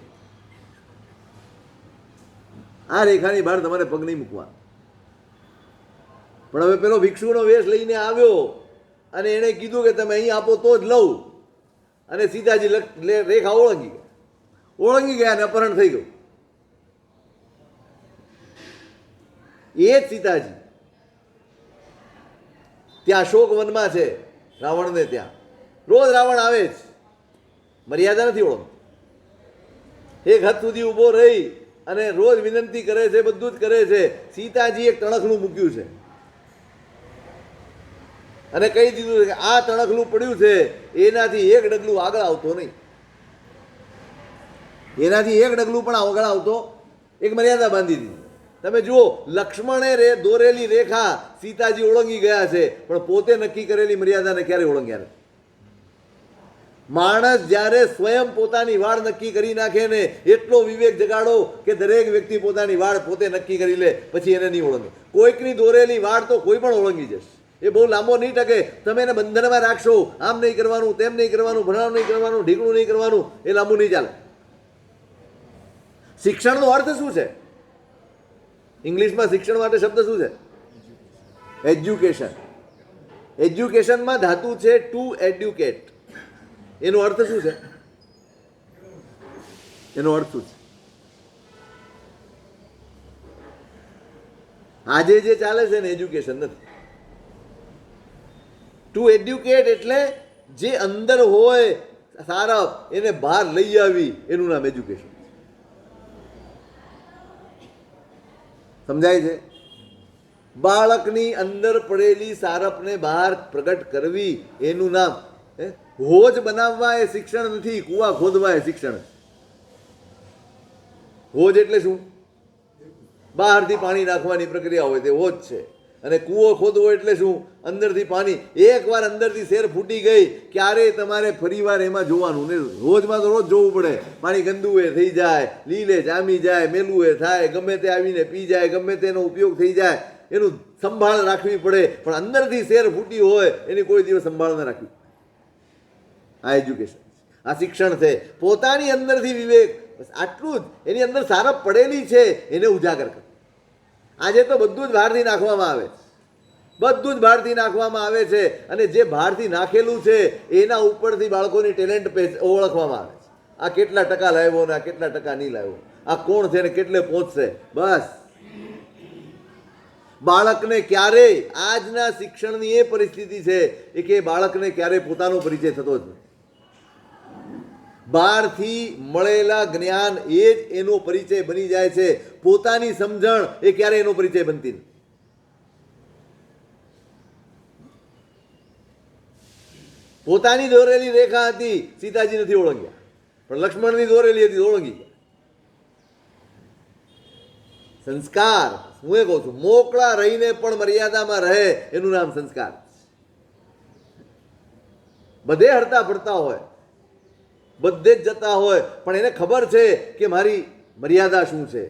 [SPEAKER 1] આ રેખાની બહાર તમારે પગ નહીં મૂકવાનો. પણ હવે પેલો ભિક્ષુનો વેશ લઈને આવ્યો અને એણે કીધું કે તમે અહીં આપો તો જ લઉં. અને સીતાજી રેખા ઓળંગી ગયા અને અપહરણ થઈ ગયું. એ જ સીતાજી ત્યાં અશોક વનમાં છે, રાવણને ત્યાં રોજ રાવણ આવે જ, મર્યાદા નથી ઓળંગતો. એક હદ સુધી ઊભો રહી અને રોજ વિનંતી કરે છે, બધું જ કરે છે. સીતાજી એક તણખલું મૂક્યું છે અને કહી દીધું છે કે આ તણખલું પડ્યું છે, એનાથી એક ડગલું આગળ આવતો નહીં, એનાથી એક ડગલું પણ આગળ આવતો. એક મર્યાદા બાંધી દીધી. તમે જુઓ, લક્ષ્મણે દોરેલી રેખા સીતાજી ઓળંગી ગયા છે, પણ પોતે નક્કી કરેલી મર્યાદાને ક્યારે ઓળંગ્યા નથી. માણસ જ્યારે સ્વયં પોતાની વાળ નક્કી કરી નાખે ને, એટલો વિવેક જગાડો કે દરેક વ્યક્તિ પોતાની વાળ પોતે નક્કી કરી લે, પછી એને નહીં ઓળંગે. કોઈકની દોરેલી વાળ તો કોઈ પણ ઓળંગી જશે, એ બહુ લાંબો નહીં ટકે. તમે એને બંધનમાં રાખશો, આમ નહીં કરવાનું, તેમ નહીં કરવાનું, ભણાવ નહીં કરવાનું, ઢીકણું નહીં કરવાનું, એ લાંબુ નહીં ચાલે. શિક્ષણનો અર્થ શું છે? ઇંગ્લિશમાં શિક્ષણ માટે શબ્દ શું છે? એજ્યુકેશન. એજ્યુકેશનમાં ધાતુ છે ટુ એડ્યુકેટ. એનો અર્થ શું છે? એનો અર્થ શું છે? આજે જે ચાલે છે ને એજ્યુકેશન નથી. ટુ એડ્યુકેટ એટલે જે અંદર હોય સારપ એને બહાર લઈ આવી, એનું નામ એજ્યુકેશન. સમજાય છે? બાળકની અંદર પડેલી સારપને બહાર પ્રગટ કરવી એનું નામ. હોજ બનાવવા એ શિક્ષણ નથી, કુવા ખોદવા એ શિક્ષણ. હોજ એટલે શું? બહારથી પાણી નાખવાની પ્રક્રિયા હોય તે હોજ છે. અને કૂવો ખોદવો એટલે શું? અંદરથી પાણી. એકવાર અંદરથી શેર ફૂટી ગઈ, ક્યારેય તમારે ફરીવાર એમાં જોવાનું નહીં. રોજમાં તો રોજ જોવું પડે. પાણી ગંદુ એ થઈ જાય, લીલે જામી જાય, મેલું એ થાય, ગમે તે આવીને પી જાય, ગમે તેનો ઉપયોગ થઈ જાય, એનું સંભાળ રાખવી પડે. પણ અંદરથી શેર ફૂટી હોય એની કોઈ દિવસ સંભાળ ન રાખવી. આ એજ્યુકેશન, આ શિક્ષણ છે. પોતાની અંદરથી વિવેક, બસ આટલું જ. એની અંદર સારપ પડેલી છે એને ઉજાગર કર. આજે તો બધું જ બહારથી નાખવામાં આવે છે, બધું જ બહારથી નાખવામાં આવે છે. અને જે બહારથી નાખેલું છે એના ઉપરથી બાળકોની ટેલેન્ટ ઓળખવામાં આવે છે. આ કેટલા ટકા લાવ્યો ને આ કેટલા ટકા નહીં લાવ્યો, આ કોણ છે ને કેટલે પહોંચશે. બસ બાળકને ક્યારેય, આજના શિક્ષણની એ પરિસ્થિતિ છે કે બાળકને ક્યારેય પોતાનો પરિચય થતો જ નથી. બહારથી મળેલા જ્ઞાન એ જ એનો પરિચય બની જાય છે. પોતાની સમજણ એ ક્યારેય એનો પરિચય બનતી નથી. પોતાની દોરેલી રેખા હતી, સીતાજી નથી ઓળંગ્યા, પણ લક્ષ્મણની દોરેલી હતી, ઓળંગી ગયા. સંસ્કાર, હું એ કહું છું, મોકળા રહીને પણ મર્યાદામાં રહે એનું નામ સંસ્કાર. બધે હરતા ફરતા હોય, બધે જ જતા હોય, પણ એને ખબર છે કે મારી મર્યાદા શું છે,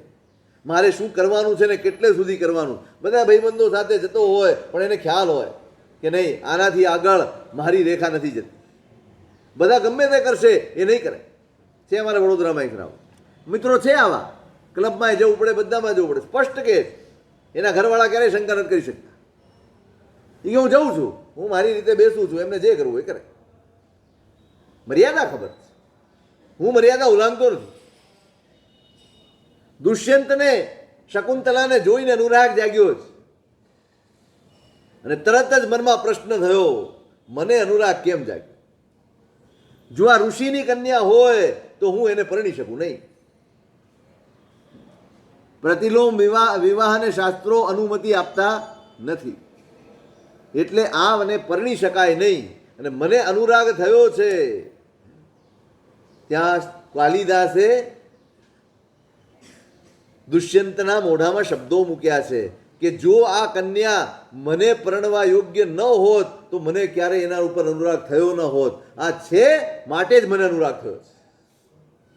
[SPEAKER 1] મારે શું કરવાનું છે ને કેટલે સુધી કરવાનું. બધા ભાઈબંધો સાથે જતો હોય પણ એને ખ્યાલ હોય કે નહીં, આનાથી આગળ મારી રેખા નથી જતી. બધા ગમે તે કરશે, એ નહીં કરે. છે અમારા વડોદરામાં એક રાવ મિત્રો છે, આવા ક્લબમાં જવું પડે, બધામાં જવું પડે. સ્પષ્ટ કે એના ઘરવાળા ક્યારેય શંકા નથી કરી શકતા. એ હું જઉં છું, હું મારી રીતે બેસું છું, એમને જે કરવું એ કરે. મર્યાદા ખબર છે, હું મર્યાદા ઉલ્લંઘતો નથી. દુષ્યંતને, શકુંતલાને જોઈને અનુરાગ જાગ્યો છે અને તરત જ મનમાં પ્રશ્ન થયો, મને અનુરાગ કેમ જાગ્યો? જો આ ઋષિની કન્યા હોય તો હું એને પરણી શકું નહીં. પ્રતિલોમ વિવાહને શાસ્ત્રો અનુમતિ આપતા નથી, એટલે આ મને પરણી શકાય નહીં અને મને અનુરાગ થયો છે. ત્યાં કાલિદાસે દુષ્યંતના મોઢામાં શબ્દો મૂક્યા છે કે જો આ કન્યા મને પરણવા યોગ્ય ન હોત તો મને ક્યારેય એના ઉપર અનુરાગ થયો ન હોત. આ છે માટે જ મને અનુરાગ થયો છે.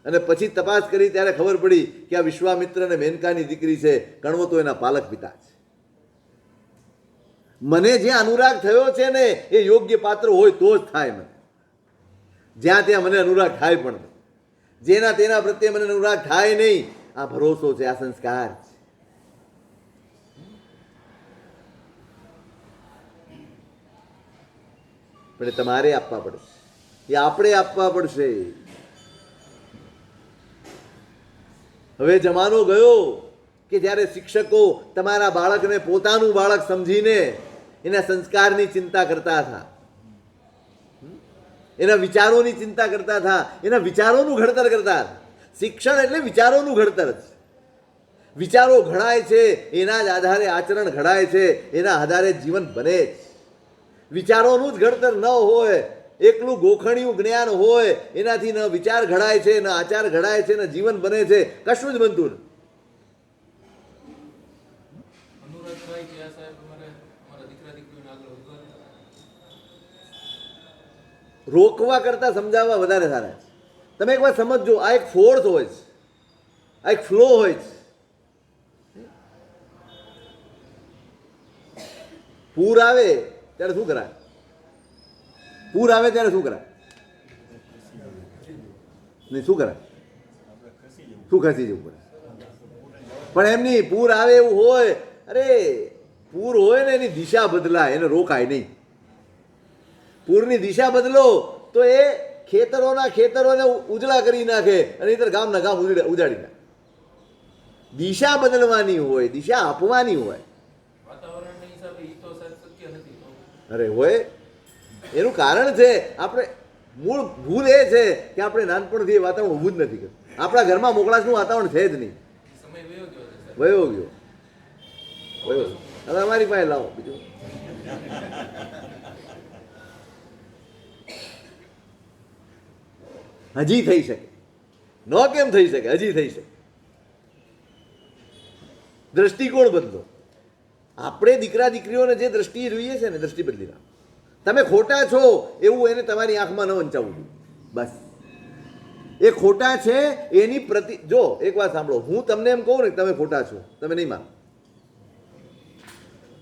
[SPEAKER 1] અને પછી તપાસ કરી ત્યારે ખબર પડી કે આ વિશ્વામિત્ર અને મેનકાની દીકરી છે. કણવો તો એના પાલક પિતા છે. મને જે અનુરાગ થયો છે ને એ યોગ્ય પાત્ર હોય તો જ થાય. મને જ્યાં ત્યાં મને અનુરાગ થાય પણ નહીં. જેના તેના પ્રત્યે મને અનુરાગ થાય નહીં. આ ભરોસો છે, આ સંસ્કાર છે. પણ એ તમારે આપવા પડશે, એ આપણે આપવા પડશે. હવે જમાનો ગયો કે જ્યારે શિક્ષકો તમારા બાળકને પોતાનું બાળક સમજીને એના સંસ્કારની ચિંતા કરતા હતા, એના વિચારોની ચિંતા કરતા હતા, એના વિચારોનું ઘડતર કરતા હતા. શિક્ષણ એટલે વિચારોનું ઘડતર જ. વિચારો ઘડાય છે, એના જ આધારે આચરણ ઘડાય છે, એના આધારે જીવન બને છે. વિચારોનું જ ઘડતર ન હોય, એકલું ગોખણિયું જ્ઞાન હોય, એનાથી ન વિચાર ઘડાય છે, ન આચાર ઘડાય છે, ન જીવન બને છે, કશું જ બનતું નથી. રોકવા કરતા સમજાવવા વધારે સારા છે. તમે એક વાર સમજો, આ એક ફોર્સ હોય છે, આ એક ફ્લો હોય છે. પૂર આવે ત્યારે શું કરાય? પૂર આવે ત્યારે શું કરાય? નહીં, શું કરાય? શું ખસી જવું પડે? પણ એમ નહીં, પૂર આવે એવું હોય, અરે પૂર હોય ને એની દિશા બદલાય, એને રોકાય નહીં. પૂરની દિશા બદલો તો એ ખેતરોને ઉજળા કરી નાખે અને ઇતર ગામના ગામ ઉજાડી નાખે. દિશા બદલવાની હોય, દિશા આપવાની હોય. અરે હોય, એનું કારણ છે આપણે મૂળ ભૂલ એ છે કે આપણે નાનપણથી એ વાતાવરણ ઊભું જ નથી કર્યું. આપણા ઘરમાં મોકળાશનું વાતાવરણ છે જ નહીં. વયો ગયો. હવે અમારી પાસે લાવો બીજું. હજી થઈ શકે, ન કેમ થઈ શકે? હજી થઈ શકે. દ્રષ્ટિકોણ બદલો. આપણે દીકરા દીકરીઓને જે દ્રષ્ટિએ જોઈએ છે ને, દ્રષ્ટિ બદલી નાખો. તમે ખોટા છો એવું એને તમારી આંખમાં ન વંચાવવું. બસ એ ખોટા છે એની પ્રતિ. જો એક વાત સાંભળો, હું તમને એમ કહું ને કે તમે ખોટા છો, તમે નહીં માનો,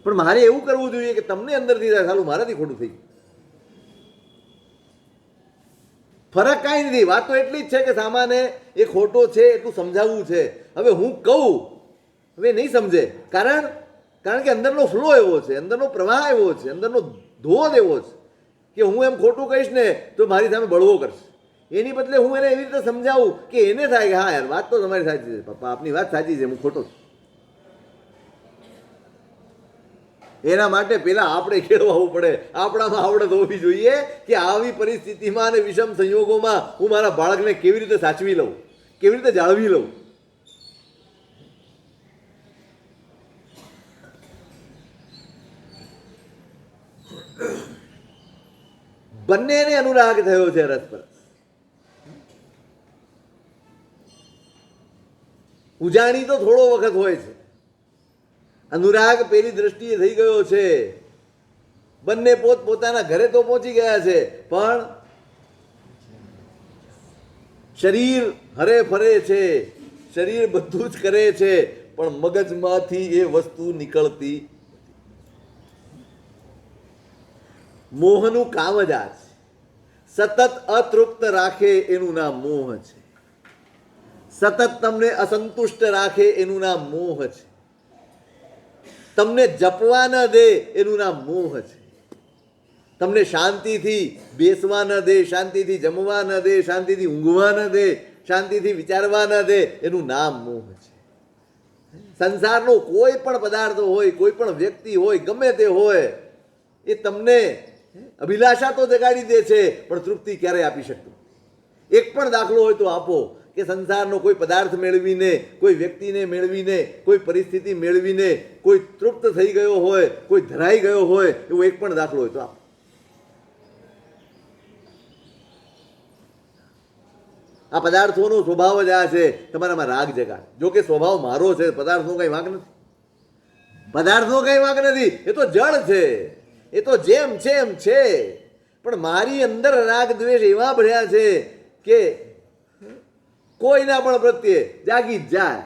[SPEAKER 1] પણ મારે એવું કરવું જોઈએ કે તમને અંદરથી થાય સાલું મારાથી ખોટું થઈ ગયું. ફરક કાંઈ નથી. વાત તો એટલી જ છે કે સામાન્ય એ ખોટો છે એટલું સમજાવવું છે. હવે હું કહું, હવે નહીં સમજે, કારણ કે અંદરનો ફ્લો એવો છે, અંદરનો પ્રવાહ એવો છે, અંદરનો ધોધ એવો છે કે હું એમ ખોટું કહીશ ને તો મારી સામે બળવો કરશે. એની બદલે હું એને એવી રીતે સમજાવું કે એને થાય કે હા યાર વાત તો તમારી સાચી છે, પપ્પા આપની વાત સાચી છે, હું ખોટો છું. એના માટે પેલા આપણે કેળવાવું પડે. આપણામાં આવડત હોવી જોઈએ કે આવી પરિસ્થિતિમાં અને વિષમ સંયોગોમાં હું મારા બાળકને કેવી રીતે સાચવી લઉં, કેવી રીતે જાળવી લઉં. બંનેને અનુરાગ થયો છે રસપરસ. ઉજાણી તો થોડો વખત હોય છે, અનુરાગ પેલી દ્રષ્ટિએ થઈ ગયો છે. બંને પોતાના ઘરે તો પહોંચી ગયા છે, પણ શરીર હરે ફરે છે, શરીર બધું જ કરે છે, પણ મગજમાંથી એ વસ્તુ નીકળતી. મોહનું કામ જ આ છે. સતત અતૃપ્ત રાખે એનું નામ મોહ છે. સતત તમને અસંતુષ્ટ રાખે એનું નામ મોહ છે. તમને જપવા ન દે એનું નામ મોહ છે. તમને શાંતિથી બેસવા ન દે, શાંતિથી જમવા ન દે, શાંતિથી ઊંઘવા ન દે, શાંતિથી વિચારવા ન દે એનું નામ મોહ છે. સંસારનો કોઈ પણ પદાર્થ હોય, કોઈ પણ વ્યક્તિ હોય, ગમે તે હોય, એ તમને અભિલાષા તો જગાડી દે છે પણ તૃપ્તિ ક્યારેય આપી શકતું. એક પણ દાખલો હોય તો આપો કે સંસારનો કોઈ પદાર્થ મેળવીને, કોઈ વ્યક્તિને મેળવીને, કોઈ પરિસ્થિતિ મેળવીને કોઈ તૃપ્ત થઈ ગયો હોય, કોઈ ધરાઈ ગયો હોય, એવો એક પણ દાખલો હોય તો આપો. આ પદાર્થોનો સ્વભાવ જ આ છે, તમારામાં રાગ જગાડ. જો કે સ્વભાવ મારો છે, પદાર્થનો કઈ વાંક નથી. પદાર્થનો કઈ વાંક નથી, એ તો જળ છે, એ તો જેમ છે એમ છે. પણ મારી અંદર રાગ દ્વેષ એવા ભર્યા છે કે કોઈના પણ પ્રત્યે જાગી જ જાય.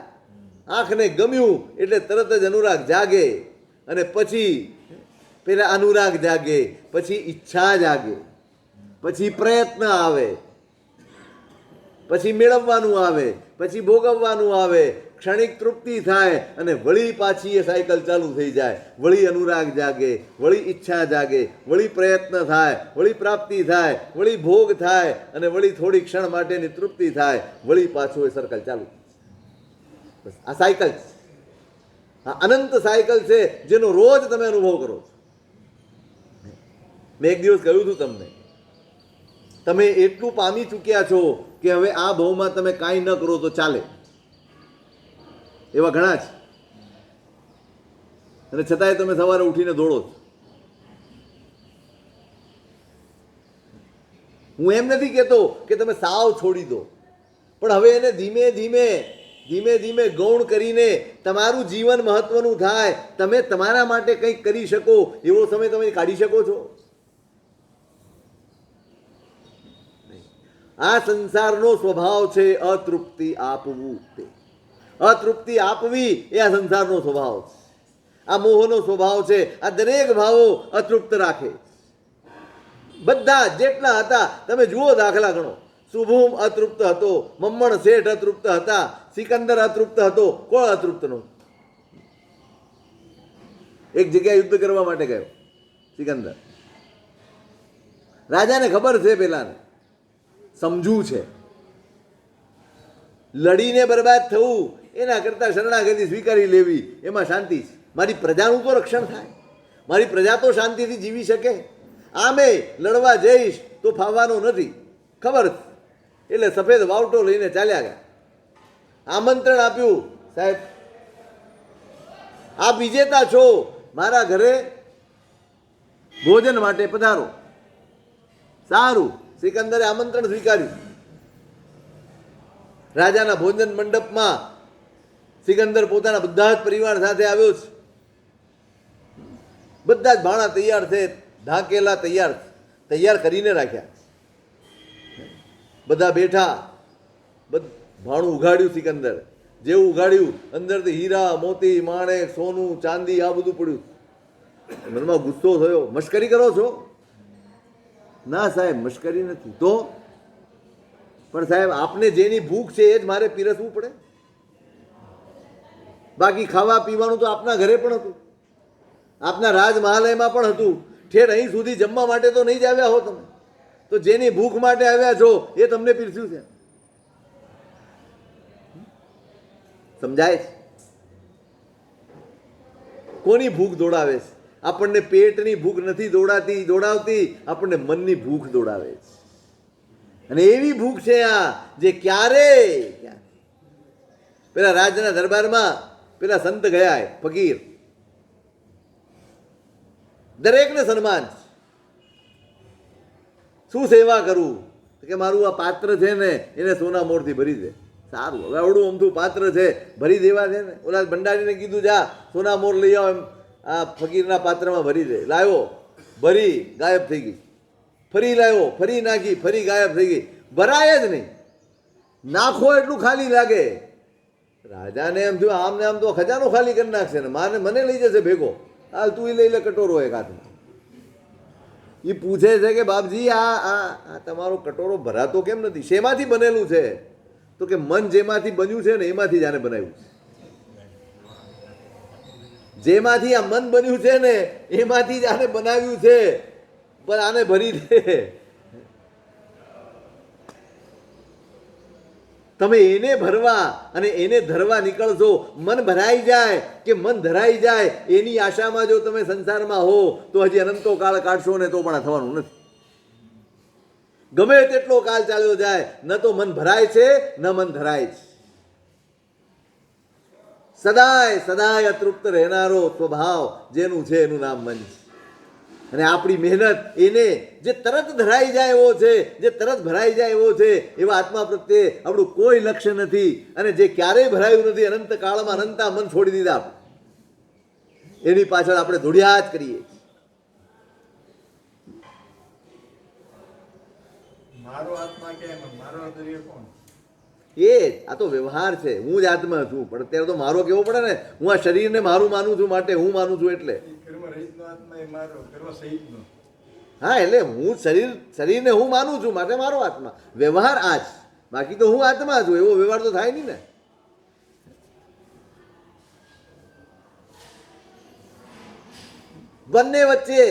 [SPEAKER 1] આંખને ગમ્યું એટલે તરત જ અનુરાગ જાગે અને પછી પેલા અનુરાગ જાગે, પછી ઈચ્છા જાગે, પછી પ્રયત્ન આવે, પછી મેળવવાનું આવે, પછી ભોગવવાનું આવે, ક્ષણિક તૃપ્તિ થાય અને વળી પાછી એ સાયકલ ચાલુ થઈ જાય. વળી અનુરાગ જાગે, વળી ઈચ્છા જાગે, વળી પ્રયત્ન થાય, વળી પ્રાપ્તિ થાય, વળી ભોગ થાય અને વળી થોડી ક્ષણ માટેની તૃપ્તિ થાય, વળી પાછું એ સર્કલ ચાલુ. બસ આ સાયકલ છે, આ અનંત સાયકલ છે જેનો રોજ તમે અનુભવ કરો છો. મેં એક દિવસ કહ્યું હતું તમને, તમે એટલું પામી ચૂક્યા છો કે હવે આ ભાવમાં તમે કાંઈ ન કરો તો ચાલે, એવા ઘણા છે. અને છતાંય તમે સવારે ઉઠીને દોડો છો. હું એમ નથી કહેતો કે તમે સાવ છોડી દો, પણ હવે એને ધીમે ધીમે ધીમે ધીમે ગૌણ કરીને તમારું જીવન મહત્વનું થાય, તમે તમારા માટે કંઈક કરી શકો એવો સમય તમે કાઢી શકો છો. આ સંસારનો સ્વભાવ છે અતૃપ્તિ આપવું. તે અતૃપ્તિ આપવી એ આ સંસારનો સ્વભાવ છે, આ મોહનો સ્વભાવ છે. આ દરેક ભાવો અતૃપ્ત રાખે. બધા જેટલા હતા તમે જુઓ, દાખલા ગણો. શુભમ અતૃપ્ત હતો, મમ્મણ શેઠ અતૃપ્ત હતા, સિકંદર અતૃપ્ત હતો. કોણ અતૃપ્ત નો? એક જગ્યાએ યુદ્ધ કરવા માટે ગયો સિકંદર. રાજાને ખબર છે, પેલાને સમજવું છે, લડીને બરબાદ થવું એના કરતાં શરણાગતિ સ્વીકારી લેવી એમાં શાંતિ છે. મારી પ્રજાનું તો રક્ષણ થાય, મારી પ્રજા તો શાંતિથી જીવી શકે. આમે લડવા જઈશ તો ફાવવાનો નથી, ખબર. એટલે સફેદ વાવટો લઈને ચાલ્યા ગયા. આમંત્રણ આપ્યું, સાહેબ આપ વિજેતા છો, મારા ઘરે ભોજન માટે પધારો. સારું, સિકંદરે આમંત્રણ સ્વીકાર્યું. રાજાના ભોજન મંડપમાં સિકંદર પોતાના બધા જ પરિવાર સાથે આવ્યો છે. બધા જ ભાણા તૈયાર છે, ઢાંકેલા તૈયાર કરીને રાખ્યા. બધા બેઠા, ભાણું ઉઘાડ્યું. સિકંદર જેવું ઉઘાડ્યું, અંદરથી હીરા મોતી માણેક સોનું ચાંદી આ બધું પડ્યું. મનમાં ગુસ્સો થયો, મશ્કરી કરો છો? ના સાહેબ, મશ્કરી નથી. તો પણ સાહેબ, આપને જેની ભૂખ છે એ જ મારે પીરસવું પડે. બાકી ખાવા પીવાનું તો આપના ઘરે પણ હતું, આપના રાજમહાલયમાં પણ હતું. ઠેર અહીં સુધી જમવા માટે તો નહીં જ આવ્યા હો તમે, તો જેની ભૂખ માટે આવ્યા છો એ તમને પીરસ્યું છે. સમજાય છે? કોની ભૂખ દોડાવે છે? આપણને પેટની ભૂખ નથી દોડાવતી, આપણને મનની ભૂખ દોડાવે છે. અને એવી ભૂખ છે આ જે ક્યારે પેલા રાજના દરબારમાં પેલા સંત ગયા, ફકીર, દરેકને સન્માન. શું સેવા કરું? કે મારું આ પાત્ર છે ને એને સોના મોરથી ભરી દે. સારું, હવે આવડું અમથું પાત્ર છે, ભરી દેવા છે ને. ઓલા ભંડારીને કીધું, જા સોના મોર લઈ આવો, એમ આ ફકીરના પાત્રમાં ભરી દે. લાવ્યો, ભરી, ગાયબ થઈ ગઈ. ફરી લાવ્યો, ફરી નાખી, ફરી ગાયબ થઈ ગઈ. ભરાય જ નહીં. નાખો એટલું ખાલી લાગે. રાજાને એમ થયું, આમ ને આમ તો ખજાનો ખાલી કરી નાખશે ને મને લઈ જશે ભેગો. હાલ તું લઈ લે કટોરો એક હાથમાં. એ પૂછે છે કે બાપજી, આ તમારો કટોરો ભરાતો કેમ નથી? શેમાંથી બનેલું છે? તો કે મન જેમાંથી બન્યું છે ને એમાંથી જ આને બનાવ્યું છે. જેમાંથી આ મન બન્યું છે ને એમાંથી જ આને બનાવ્યું છે, પણ આને ભરી દે. તમે એને ભરવા અને એને ધરવા નીકળશો, મન ભરાઈ જાય કે મન ધરાઈ જાય એની આશામાં જો તમે સંસારમાં હો તો હજી અનંતો કાળ કાઢશો ને તો પણ થવાનું નથી. ગમે તેટલો કાળ ચાલ્યો જાય, ન તો મન ભરાય છે ન મન ધરાય છે. સદાય સદાય અતૃપ્ત રહેનારો સ્વભાવ જેનું છે એનું નામ મન છે. અને આપણી મહેનત એને જે તરત ધરાઈ જાય એવો છે, જે તરત ભરાઈ જાય એવો છે, એવા આત્મા પ્રત્યે આપણું કોઈ લક્ષ્ય નથી. અને જે ક્યારેય ભરાયું નથી, અનંત કાળમાં અનંતા મન છોડી દીધા, એની પાછળ આપણે દોડ્યા જ કરીએ.
[SPEAKER 2] મારો આત્મા કેમ? મારો દરિયો કોણ?
[SPEAKER 1] એ આ તો વ્યવહાર છે. હું જ આત્મા છું, પણ અત્યારે તો મારો કેવો પડે ને. હું આ શરીરને મારું માનું છું, માટે હું માનું છું. એટલે
[SPEAKER 2] ઘરમાં રહીતનો આત્મા એ મારો પેલો શહીદનો.
[SPEAKER 1] હા, એટલે હું શરીરને હું માનું છું માટે મારો આત્મા. વ્યવહાર આ જ, બાકી તો હું આત્મા છું એવો વ્યવહાર તો થાય નહીં ને. બંને વચ્ચે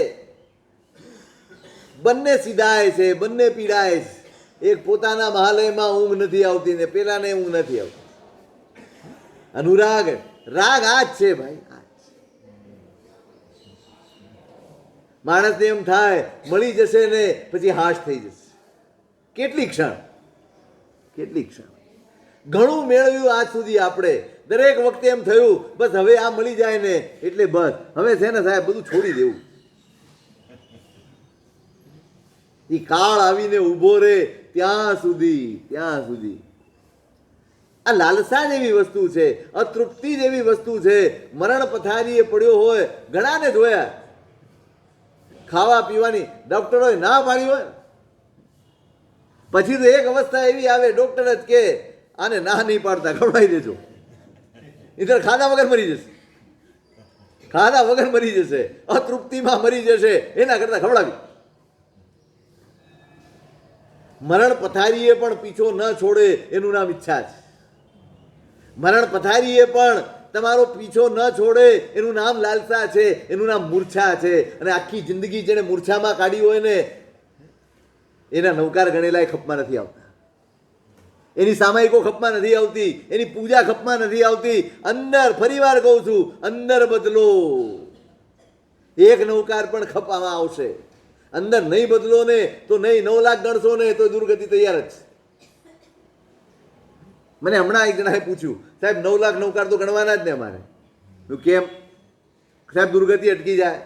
[SPEAKER 1] બંને સીધાય છે, બંને પીડાય છે. એક પોતાના મહાલયમાં ઊંઘ નથી આવતી ને પેલાને ઊંઘ નથી આવતી. અનુરાગ રાગ આ જ છે ભાઈ, આ જ. માણસને એમ થાય મળી જશે ને પછી હાશ થઈ જશે. કેટલી ક્ષણ ઘણું મેળવ્યું આજ સુધી આપણે. દરેક વખતે એમ થયું બસ હવે આ મળી જાય ને એટલે બસ હવે છે ને સાહેબ બધું છોડી દેવું. એ કાળ આવીને ઊભો રહે ત્યાં સુધી આ લાલસા જેવી વસ્તુ છે, અતૃપ્તિ જેવી વસ્તુ છે. મરણ પથારીએ પડ્યો હોય ઘણાને જોયા, ખાવા પીવાની ડોક્ટરોએ ના પાડી હોય, પછી તો એક અવસ્થા એવી આવે ડોક્ટર જ કે આને ના નહીં પાડતા ખવડાવી દેજો, ઇધર ખાધા વગર મરી જશે, અતૃપ્તિમાં મરી જશે, એના કરતા ખવડાવી. મરણ પથારીએ પણ પીછો ન છોડે એનું નામ ઈચ્છા છે. મરણ પથારીએ પણ તમારો પીછો ન છોડે એનું નામ લાલસા છે, એનું નામ મૂર્છા છે. અને આખી જિંદગી જેને મૂર્છામાં કાઢી હોય ને એના નવકાર ગણેલાય ખપમાં નથી આવતા, એની સામાયિકો ખપમાં નથી આવતી, એની પૂજા ખપમાં નથી આવતી. અંદર ફરીવાર કહું છું, અંદર બદલો, એક નવકાર પણ ખપામાં આવશે. અંદર નહીં બદલો ને તો નહીં 9 લાખ ગણશો ને તો દુર્ગતિ તૈયાર જ. મને હમણાં એક જણાએ પૂછ્યું, સાહેબ 9 લાખ નવકાર તો ગણવાના જ ને અમારે. કેમ સાહેબ દુર્ગતિ અટકી જાય?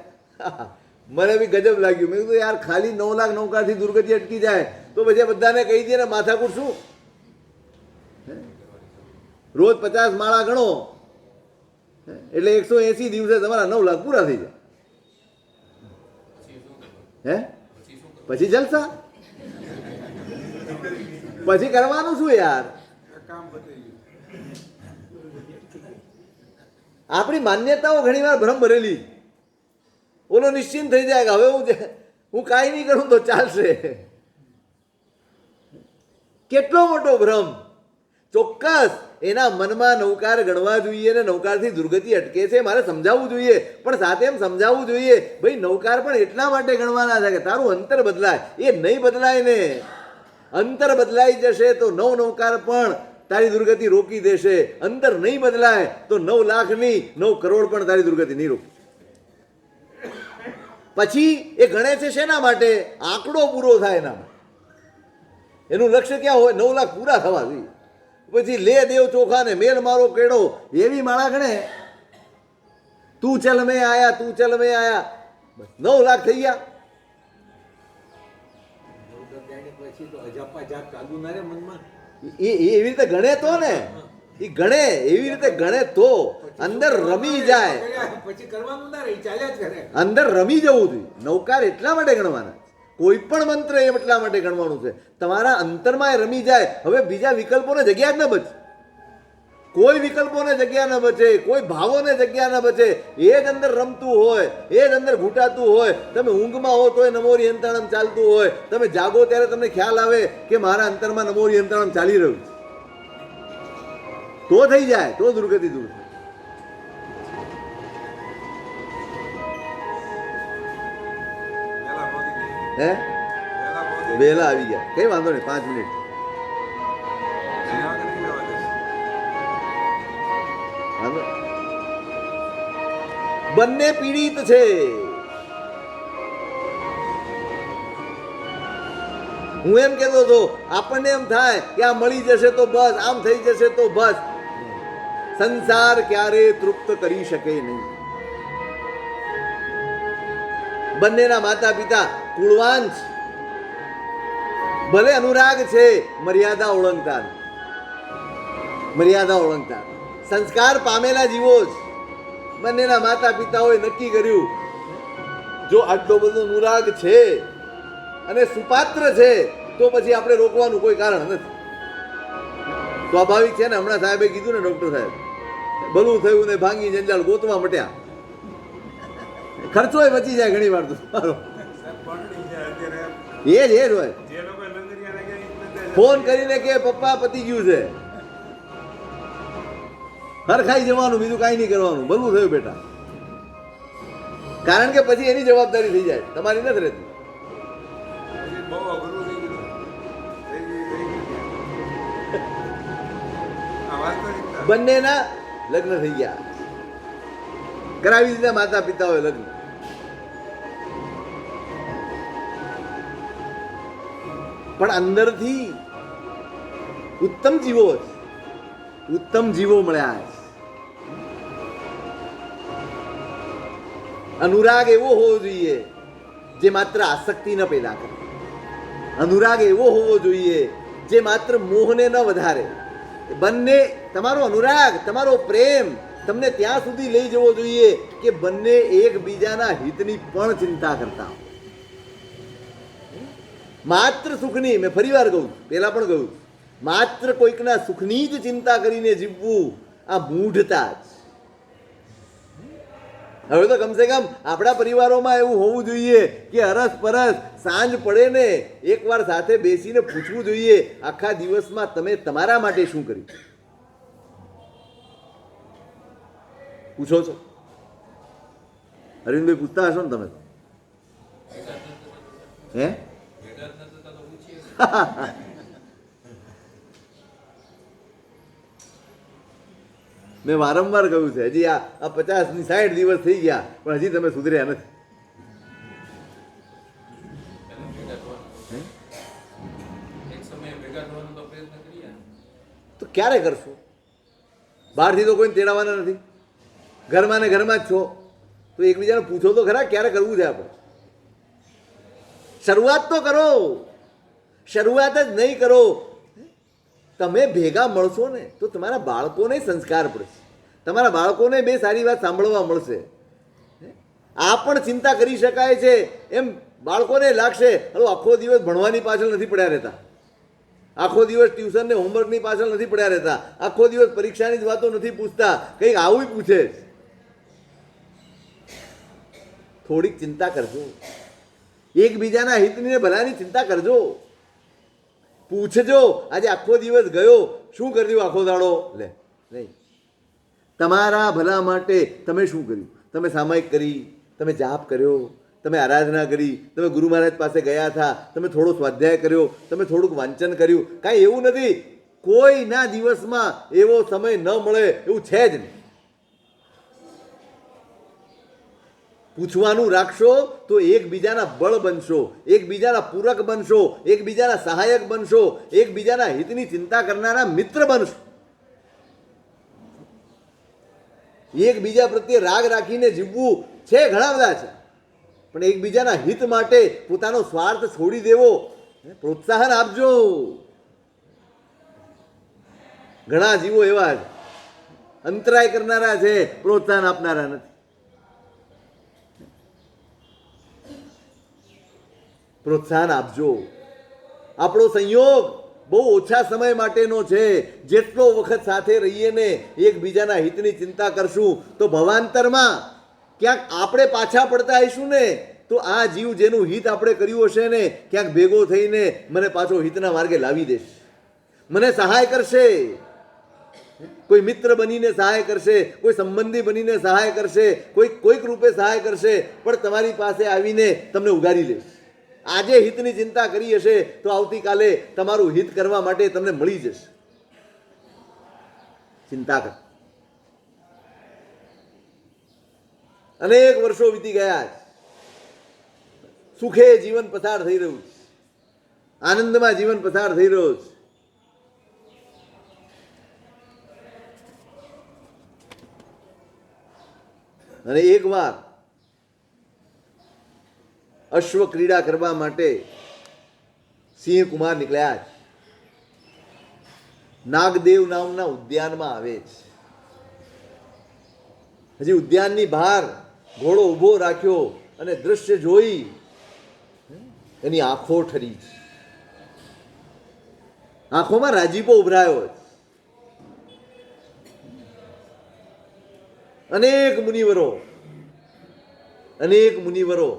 [SPEAKER 1] મને બી ગજબ લાગ્યું. મેં કીધું યાર ખાલી 9 લાખ નવકારથી દુર્ગતિ અટકી જાય તો પછી બધાને કહી દે ને માથાકૂટ શું? રોજ 50 માળા ગણો એટલે 180 દિવસે તમારા 9 લાખ પૂરા થઈ જાય. પછી જલસા, પછી કરવાનું શું યાર? આપણી માન્યતાઓ ઘણી વાર ભ્રમ ભરેલી. ઓલો નિશ્ચિંત થઈ જાય કે હવે હું કાંઈ નહીં કરું તો ચાલશે. કેટલો મોટો ભ્રમ! ચોક્કસ એના મનમાં નવકાર ગણવા જોઈએ ને નવકારથી દુર્ગતિ અટકે છે મારે સમજાવવું જોઈએ, પણ સાથે એમ સમજાવવું જોઈએ ભાઈ નવકાર પણ એટલા માટે ગણવાના છે કે તારું અંતર બદલાય. એ નહીં બદલાય ને, અંતર બદલાઈ જશે તો નવકાર પણ તારી દુર્ગતિ રોકી દેશે. અંતર નહીં બદલાય તો 9 લાખની 9 કરોડ પણ તારી દુર્ગતિ નહીં રોકી. પછી એ ગણે છે શેના માટે? આંકડો પૂરો થાય એના માટે. એનું લક્ષ્ય ક્યાં હોય? 9 લાખ પૂરા થવા જોઈએ. પછી લે દેવ ચોખા ને મેલ મારો કેળો એવી માળા ગણે. તું ચલ મેં આયા 9 લાખ થઈ ગયા. એવી રીતે ગણે તો ને, એ ગણે એવી રીતે ગણે તો અંદર રમી જાય, અંદર રમી જવું જોઈએ. નવકાર એટલા માટે ગણવાના, કોઈ પણ મંત્ર એટલા માટે ગણવાનું છે તમારા અંતરમાં રમી જાય. હવે બીજા વિકલ્પોને જગ્યા જ ન બચે, કોઈ વિકલ્પોને જગ્યા ન બચે, કોઈ ભાવોને જગ્યા ન બચે. એ જ અંદર રમતું હોય, એ જ અંદર ઘૂંટાતું હોય. તમે ઊંઘમાં હો તોય નમોરી યંત્રણમ ચાલતું હોય, તમે જાગો ત્યારે તમને ખ્યાલ આવે કે મારા અંતરમાં નમોરી યંત્રણમ ચાલી રહ્યું છે. તો થઈ જાય, તો દુર્ગતિ દૂર થાય. હે વહેલા આવી ગયા, કઈ વાંધો નહીં, 5 મિનિટ. બંને પીડિત છે. હું એમ કહેતો હતો આપણને એમ થાય કે આ મળી જશે તો બસ, આમ થઈ જશે તો બસ. સંસાર ક્યારે તૃપ્ત કરી શકે નહીં. બંનેના માતા પિતા કુળવાન છે, ભલે અનુરાગ છે, મર્યાદા ઓળંગતા સંસ્કાર પામેલા જીવો જ. બંનેના માતા પિતાઓએ નક્કી કર્યું જો આટલો બધો અનુરાગ છે અને સુપાત્ર છે તો પછી આપણે રોકવાનું કોઈ કારણ નથી. સ્વાભાવિક છે ને. હમણાં સાહેબે કીધું ને, ડોક્ટર સાહેબ ભલું થયું ને ભાંગી જંજાળ ગોતવા મટ્યા. ખર્ચો બચી જાય ઘણી વાર તો તમારો.
[SPEAKER 2] સાહેબ પરણી છે અત્યારે
[SPEAKER 1] એ જ હોય.
[SPEAKER 2] જે લોકો લંગરિયાને ગયા એ બધા
[SPEAKER 1] ફોન કરીને કે પપ્પા પતી ગયું છે, હરખાઈ જવાનું, બીજું કાંઈ નહીં કરવાનું, ભલું થયું બેટા. કારણ કે પછી એની જવાબદારી થઈ જાય, તમારી નથી રહેતી.
[SPEAKER 2] પછી બહુ અઘરું થઈ ગયું થઈ ગયું. આ વાસ્તવિકતા
[SPEAKER 1] બંનેના લગ્ન થઈ ગયા, કરાવી દીધા માતા પિતાઓએ લગ્ન. પણ અંદરથી ઉત્તમ જીવો છે, ઉત્તમ જીવો મળ્યા છે. અનુરાગ એવો હોવો જોઈએ જે માત્ર આસક્તિ ન પેદા કરે. અનુરાગ એવો હોવો જોઈએ જે માત્ર મોહને ન વધારે. બંને, તમારો અનુરાગ, તમારો પ્રેમ તમને ત્યાં સુધી લઈ જવો જોઈએ કે બંને એકબીજાના હિતની પણ ચિંતા કરતા હોય. માત્ર સુખની, મેં ફરી વાર કહું, પહેલા પણ કહું, માત્ર કોઈકના સુખની જ ચિંતા કરીને જીવવું આ મૂઢતા જ. હવે તો કમસે કમ આપણા પરિવારોમાં એવું હોવું જોઈએ કે અરસ પરસ સાંજ પડે ને એકવાર સાથે બેસીને પૂછવું જોઈએ આખા દિવસમાં તમે તમારા માટે શું કર્યું. પૂછો છો અરવિંદભાઈ? પૂછતા હશો ને તમે? હે? મેં વારંવાર કહ્યું છે, હજી આ 50 ની 60 દિવસ થઈ ગયા પણ હજી તમે સુધર્યા નથી. તો ક્યારે કરશો? બહારથી તો કોઈ તેડાવાના નથી, ઘરમાં ને ઘરમાં જ છો, તો એકબીજાને પૂછો તો ખરા ક્યારે કરવું છે આપણે. શરૂઆત તો કરો, શરૂઆત જ નહીં કરો. તમે ભેગા મળશો ને તો તમારા બાળકોને સંસ્કાર પડશે, તમારા બાળકોને બે સારી વાત સાંભળવા મળશે. આ પણ ચિંતા કરી શકાય છે એમ બાળકોને લાગશે, હલો આખો દિવસ ભણવાની પાછળ નથી પડ્યા રહેતા, આખો દિવસ ટ્યુશન ને હોમવર્કની પાછળ નથી પડ્યા રહેતા, આખો દિવસ પરીક્ષાની જ વાતો નથી પૂછતા, કંઈક આવું પૂછે. થોડીક ચિંતા કરજો, એકબીજાના હિતની ને ભલાની ચિંતા કરજો. પૂછજો આજે આખો દિવસ ગયો શું કર્યું, આખો દાડો લે નહીં, તમારા ભલા માટે તમે શું કર્યું. તમે સામાયિક કરી, તમે જાપ કર્યો, તમે આરાધના કરી, તમે ગુરુ મહારાજ પાસે ગયા હતા, તમે થોડો સ્વાધ્યાય કર્યો, તમે થોડુંક વાંચન કર્યું. કાંઈ એવું નથી, કોઈના દિવસમાં એવો સમય ન મળે એવું છે જ નહીં. પૂછવાનું રાખશો તો એકબીજાના બળ બનશો, એકબીજાના પૂરક બનશો, એકબીજાના સહાયક બનશો, એકબીજાના હિતની ચિંતા કરનારા મિત્ર બનશો. એકબીજા પ્રત્યે રાગ રાખીને જીવવું છે ઘણા બધા છે, પણ એકબીજાના હિત માટે પોતાનો સ્વાર્થ છોડી દેવો, પ્રોત્સાહન આપજો. ઘણા જીવો એવા છે અંતરાય કરનારા છે, પ્રોત્સાહન આપનારા નથી. પ્રોત્સાહન આપજો. આપણો સંયોગ બહુ ઓછા સમય માટેનો છે. જેટલો વખત સાથે રહીએ ને એકબીજાના હિતની ચિંતા કરશું તો ભવાંતરમાં ક્યાંક આપણે પાછા પડતા આવીશું ને તો આ જીવ જેનું હિત આપણે કર્યું હશે ને ક્યાંક ભેગો થઈને મને પાછો હિતના માર્ગે લાવી દેશે, મને સહાય કરશે. કોઈ મિત્ર બનીને સહાય કરશે, કોઈ સંબંધી બનીને સહાય કરશે, કોઈક રૂપે સહાય કરશે, પણ તમારી પાસે આવીને તમને ઉગારી લેશે. આજે હિતની ચિંતા કરી હશે તો આવતીકાલે તમારું હિત કરવા માટે તમને મળી જશે. ચિંતા કર. અનેક વર્ષો વીતી ગયા છે, સુખે જીવન પસાર થઈ રહ્યું છે, આનંદમાં જીવન પસાર થઈ રહ્યો છે. અને એક વાર અશ્વ ક્રીડા કરવા માટે સિંહ કુમાર નીકળ્યા છે. નાગદેવ નામના ઉદ્યાનમાં આવે છે. હજી ઉદ્યાનની બહાર ઘોડો ઊભો રાખ્યો અને દૃશ્ય જોઈ એની આંખો ઠરી છે, આંખોમાં રાજીપો ઉભરાયો છે. અનેક મુનિવરો અનેક મુનિવરો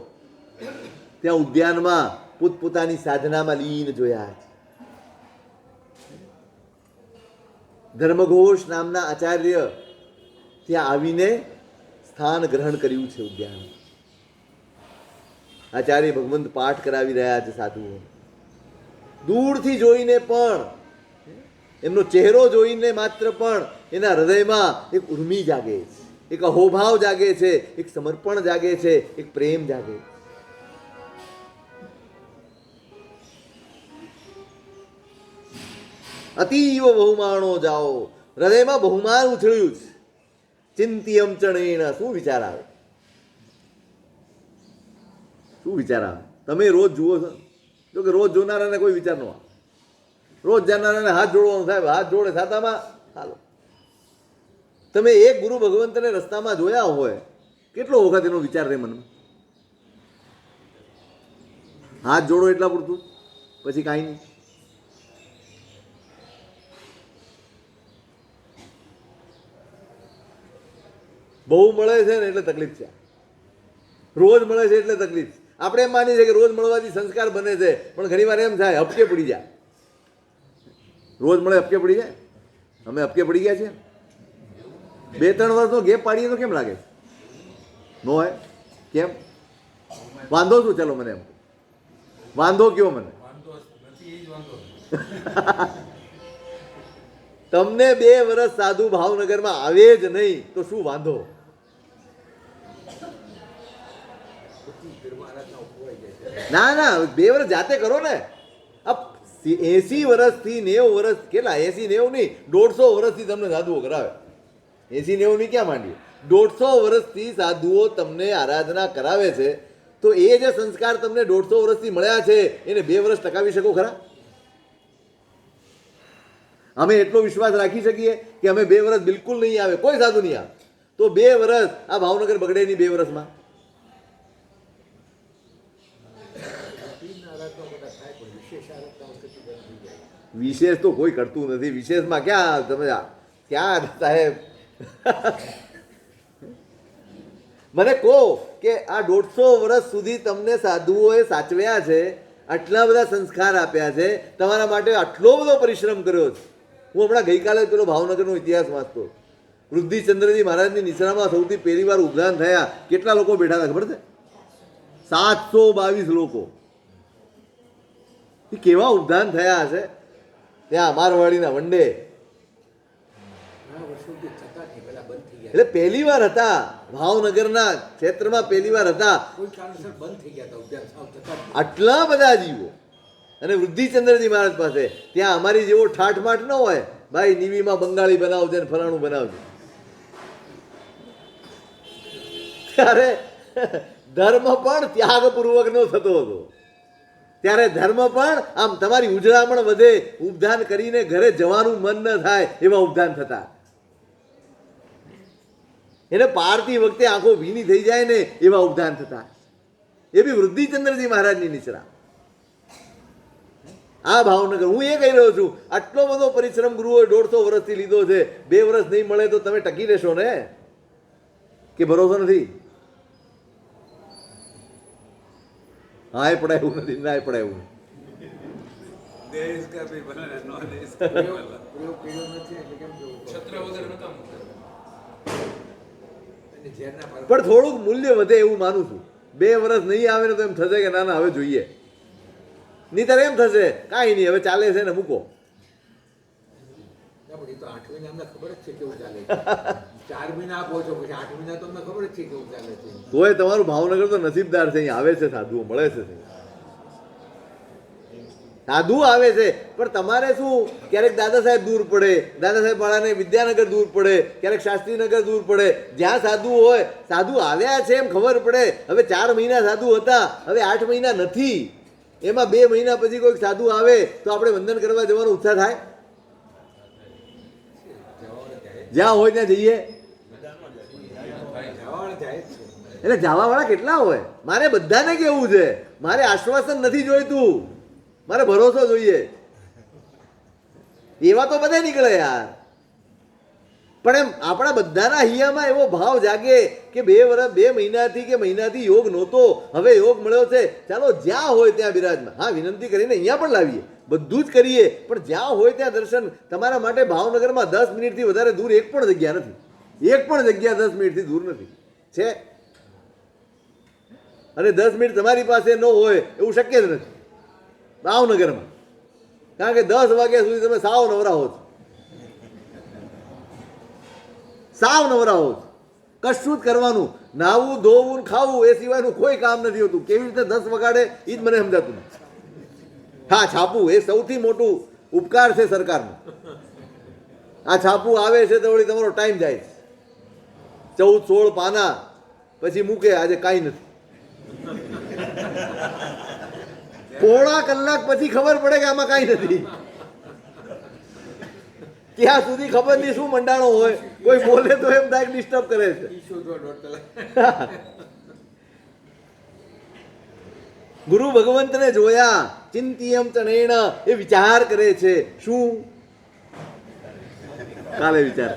[SPEAKER 1] ત્યાં ઉદ્યાનમાં પોતપોતાની સાધનામાં લીન જોયા છે. ધર્મઘોષ નામના આચાર્ય ત્યાં આવીને સ્થાન ગ્રહણ કર્યું છે ઉદ્યાન. આચાર્ય ભગવંત પાઠ કરાવી રહ્યા છે સાધુઓ. દૂરથી જોઈને પણ એમનો ચહેરો જોઈને માત્ર પણ એના હૃદયમાં એક ઉર્મી જાગે છે, એક અહોભાવ જાગે છે, એક સમર્પણ જાગે છે, એક પ્રેમ જાગે છે. અતીવ બહુમાણો જાઓ, હૃદયમાં બહુમાન ઉછળ્યું છે. ચિંતિયમ ચણેન, શું વિચાર આવે? શું વિચાર આવે? તમે રોજ જુઓ છો? જો કે રોજ જોનારાને કોઈ વિચાર ન આવે. રોજ જાણનારાને હાથ જોડવાનું થાય, હાથ જોડે સાતામાં હાલો. તમે એક ગુરુ ભગવંતને રસ્તામાં જોયા હોય, કેટલો વખત એનો વિચાર રહે મનમાં? હાથ જોડો એટલા પૂરતું, પછી કાંઈ નહીં. બહુ મળે છે ને એટલે તકલીફ છે, રોજ મળે છે એટલે તકલીફ. આપણે એમ માનીએ છીએ કે રોજ મળવાથી સંસ્કાર બને છે, પણ ઘણી વાર એમ થાય હપકે પડી જાય. રોજ મળે હપકે પડી જાય. અમે હપકે પડી ગયા છીએ. 2-3 વર્ષનો ગેપ પાડીએ તો કેમ લાગે? નો હોય કેમ? વાંધો શું? ચાલો મને એમ વાંધો કયો મને. તમને 2 વર્ષ સાધુ ભાવનગરમાં આવે જ નહીં તો શું વાંધો? ના ના, 2 વર્ષ જાતે કરો ને. 80 વર્ષથી 90 વર્ષ, કેટલા 80-90 નહીં, 150 વર્ષથી તમને સાધુઓ કરાવે. 80-90 ની ક્યાં માંડીએ? 150 વર્ષથી સાધુઓ તમને આરાધના કરાવે છે, તો એ જે સંસ્કાર તમને 150 વર્ષથી મળ્યા છે એને 2 વર્ષ ટકાવી શકો ખરા? અમે એટલો વિશ્વાસ રાખી શકીએ કે અમે 2 વર્ષ બિલકુલ નહીં આવે, કોઈ સાધુ નહીં આવે, તો 2 વર્ષ આ ભાવનગર બગડે નહીં 2 વર્ષમાં? વિશેષ તો કોઈ કરતું નથી. વિશેષમાં ક્યાં તમે ક્યાં સાહેબ મને કહો કે આ 150 વર્ષ સુધી તમને સાધુઓએ સાચવ્યા છે, આટલા બધા સંસ્કાર આપ્યા છે, તમારા માટે આટલો બધો પરિશ્રમ કર્યો છે. હું હમણાં ગઈકાલે પેલો ભાવનગરનો ઇતિહાસ વાંચતો. વૃદ્ધિચંદ્રજી મહારાજની નિશ્રામાં સૌથી પહેલી વાર ઉદ્ધાન થયા. કેટલા લોકો બેઠા હતા ખબર છે? 722 લોકો. એ કેવા ઉદ્ધાન થયા હશે ત્યાં મારવાડીના વંડે. એટલે પહેલી વાર હતા ભાવનગરના ક્ષેત્રમાં, પહેલી વાર હતા. આટલા બધા જીવો અને વૃદ્ધિચંદ્રજી મહારાજ પાસે. ત્યાં અમારી જેવો ઠાઠમાઠ ન હોય, ભાઈ નીવીમાં બંગાળી બનાવજે ને ફલાણું બનાવજે. ત્યારે ધર્મ પણ ત્યાગપૂર્વકનો થતો હતો. ત્યારે ધર્મ પણ આમ તમારી ઉજળામણ વધે, ઉપદાન કરીને ઘરે જવાનું મન ન થાય એવા ઉપદાન થતા. એને પારતી વખતે આંખો ભીની થઈ જાય ને એવા ઉપદાન થતા. એ બી વૃદ્ધિચંદ્રજી મહારાજની નિશ્રા. આ ભાવનગર, હું એ કહી રહ્યો છું, આટલો બધો પરિશ્રમ ગુરુઓએ 150 વર્ષથી લીધો છે. 2 વર્ષ નહીં મળે તો તમે ટકી રહેશો ને? કે ભરોસો નથી? હા એ પડાયું નથી, ના એ પડાયું.
[SPEAKER 2] देश का भी बना है, नो देश का भी बना.
[SPEAKER 1] પણ થોડુંક મૂલ્ય વધે એવું માનું છું. 2 વર્ષ નહીં આવે ને તો એમ થશે કે ના ના હવે જોઈએ. નહીંતર એમ થશે કાંઈ નહીં હવે ચાલે છે ને મૂકો. તોય તમારું ભાવનગર તો નસીબદાર છે, અહીં આવે છે સાધુઓ, મળે છે. સાધુ આવે છે પણ તમારે શું, ક્યારેક દાદા સાહેબ દૂર પડે, દાદા સાહેબ વાળાને વિદ્યાનગર દૂર પડે, ક્યારેક શાસ્ત્રીનગર દૂર પડે. જ્યાં સાધુ હોય, સાધુ આવ્યા છે એમ ખબર પડે. હવે 4 મહિના સાધુ હતા, હવે 8 મહિના નથી. એમાં 2 મહિના પછી કોઈક સાધુ આવે તો આપણે વંદન કરવા જવાનો ઉત્સાહ થાય? જ્યાં હોય ત્યાં જઈએ. એટલે જવાવાળા કેટલા હોય? મારે બધાને કેવું છે, મારે આશ્વાસન નથી જોઈતું, મારે ભરોસો જોઈએ. એવા તો બધા નીકળે યાર. પણ એમ આપણા બધાના હૈયામાં એવો ભાવ જાગે કે 2 મહિનાથી કે મહિનાથી યોગ નહોતો, હવે યોગ મળ્યો છે, ચાલો જ્યાં હોય ત્યાં બિરાજમાં. હા, વિનંતી કરીને અહીંયા પણ લાવીએ, બધું જ કરીએ, પણ જ્યાં હોય ત્યાં દર્શન. તમારા માટે ભાવનગરમાં 10 મિનિટથી વધારે દૂર એક પણ જગ્યા નથી, એક પણ જગ્યા 10 મિનિટથી દૂર નથી છે. અને 10 મિનિટ તમારી પાસે ન હોય એવું શક્ય જ નથી ભાવનગરમાં, કારણ કે 10 વાગ્યા સુધી તમે સાવ નવરા હો છો, સાવ નવરા હો છો. કશું જ કરવાનું, નાવું ધોવું ખાવું એ સિવાયનું કોઈ કામ નથી હોતું. કેવી રીતે 10 વગાડે એ જ મને સમજાતું નથી. હા, છાપું એ સૌથી મોટું ઉપકાર છે સરકારનો. આ છાપું આવે છે તો વળી તમારો ટાઈમ જાય છે, 14-16 પાના પછી મૂકે, આજે કાંઈ નથી. પોણા કલાક પછી ખબર પડે કે આમાં કાંઈ નથી. ત્યાં સુધી ખબર નહીં શું મંડાણો હોય, કોઈ બોલે તો એમ થાય ડિસ્ટર્બ કરે છે. ગુરુ ભગવંતને જોયા, ચિંતિયમ ચણેણ, એ વિચાર કરે છે. શું કાલે વિચાર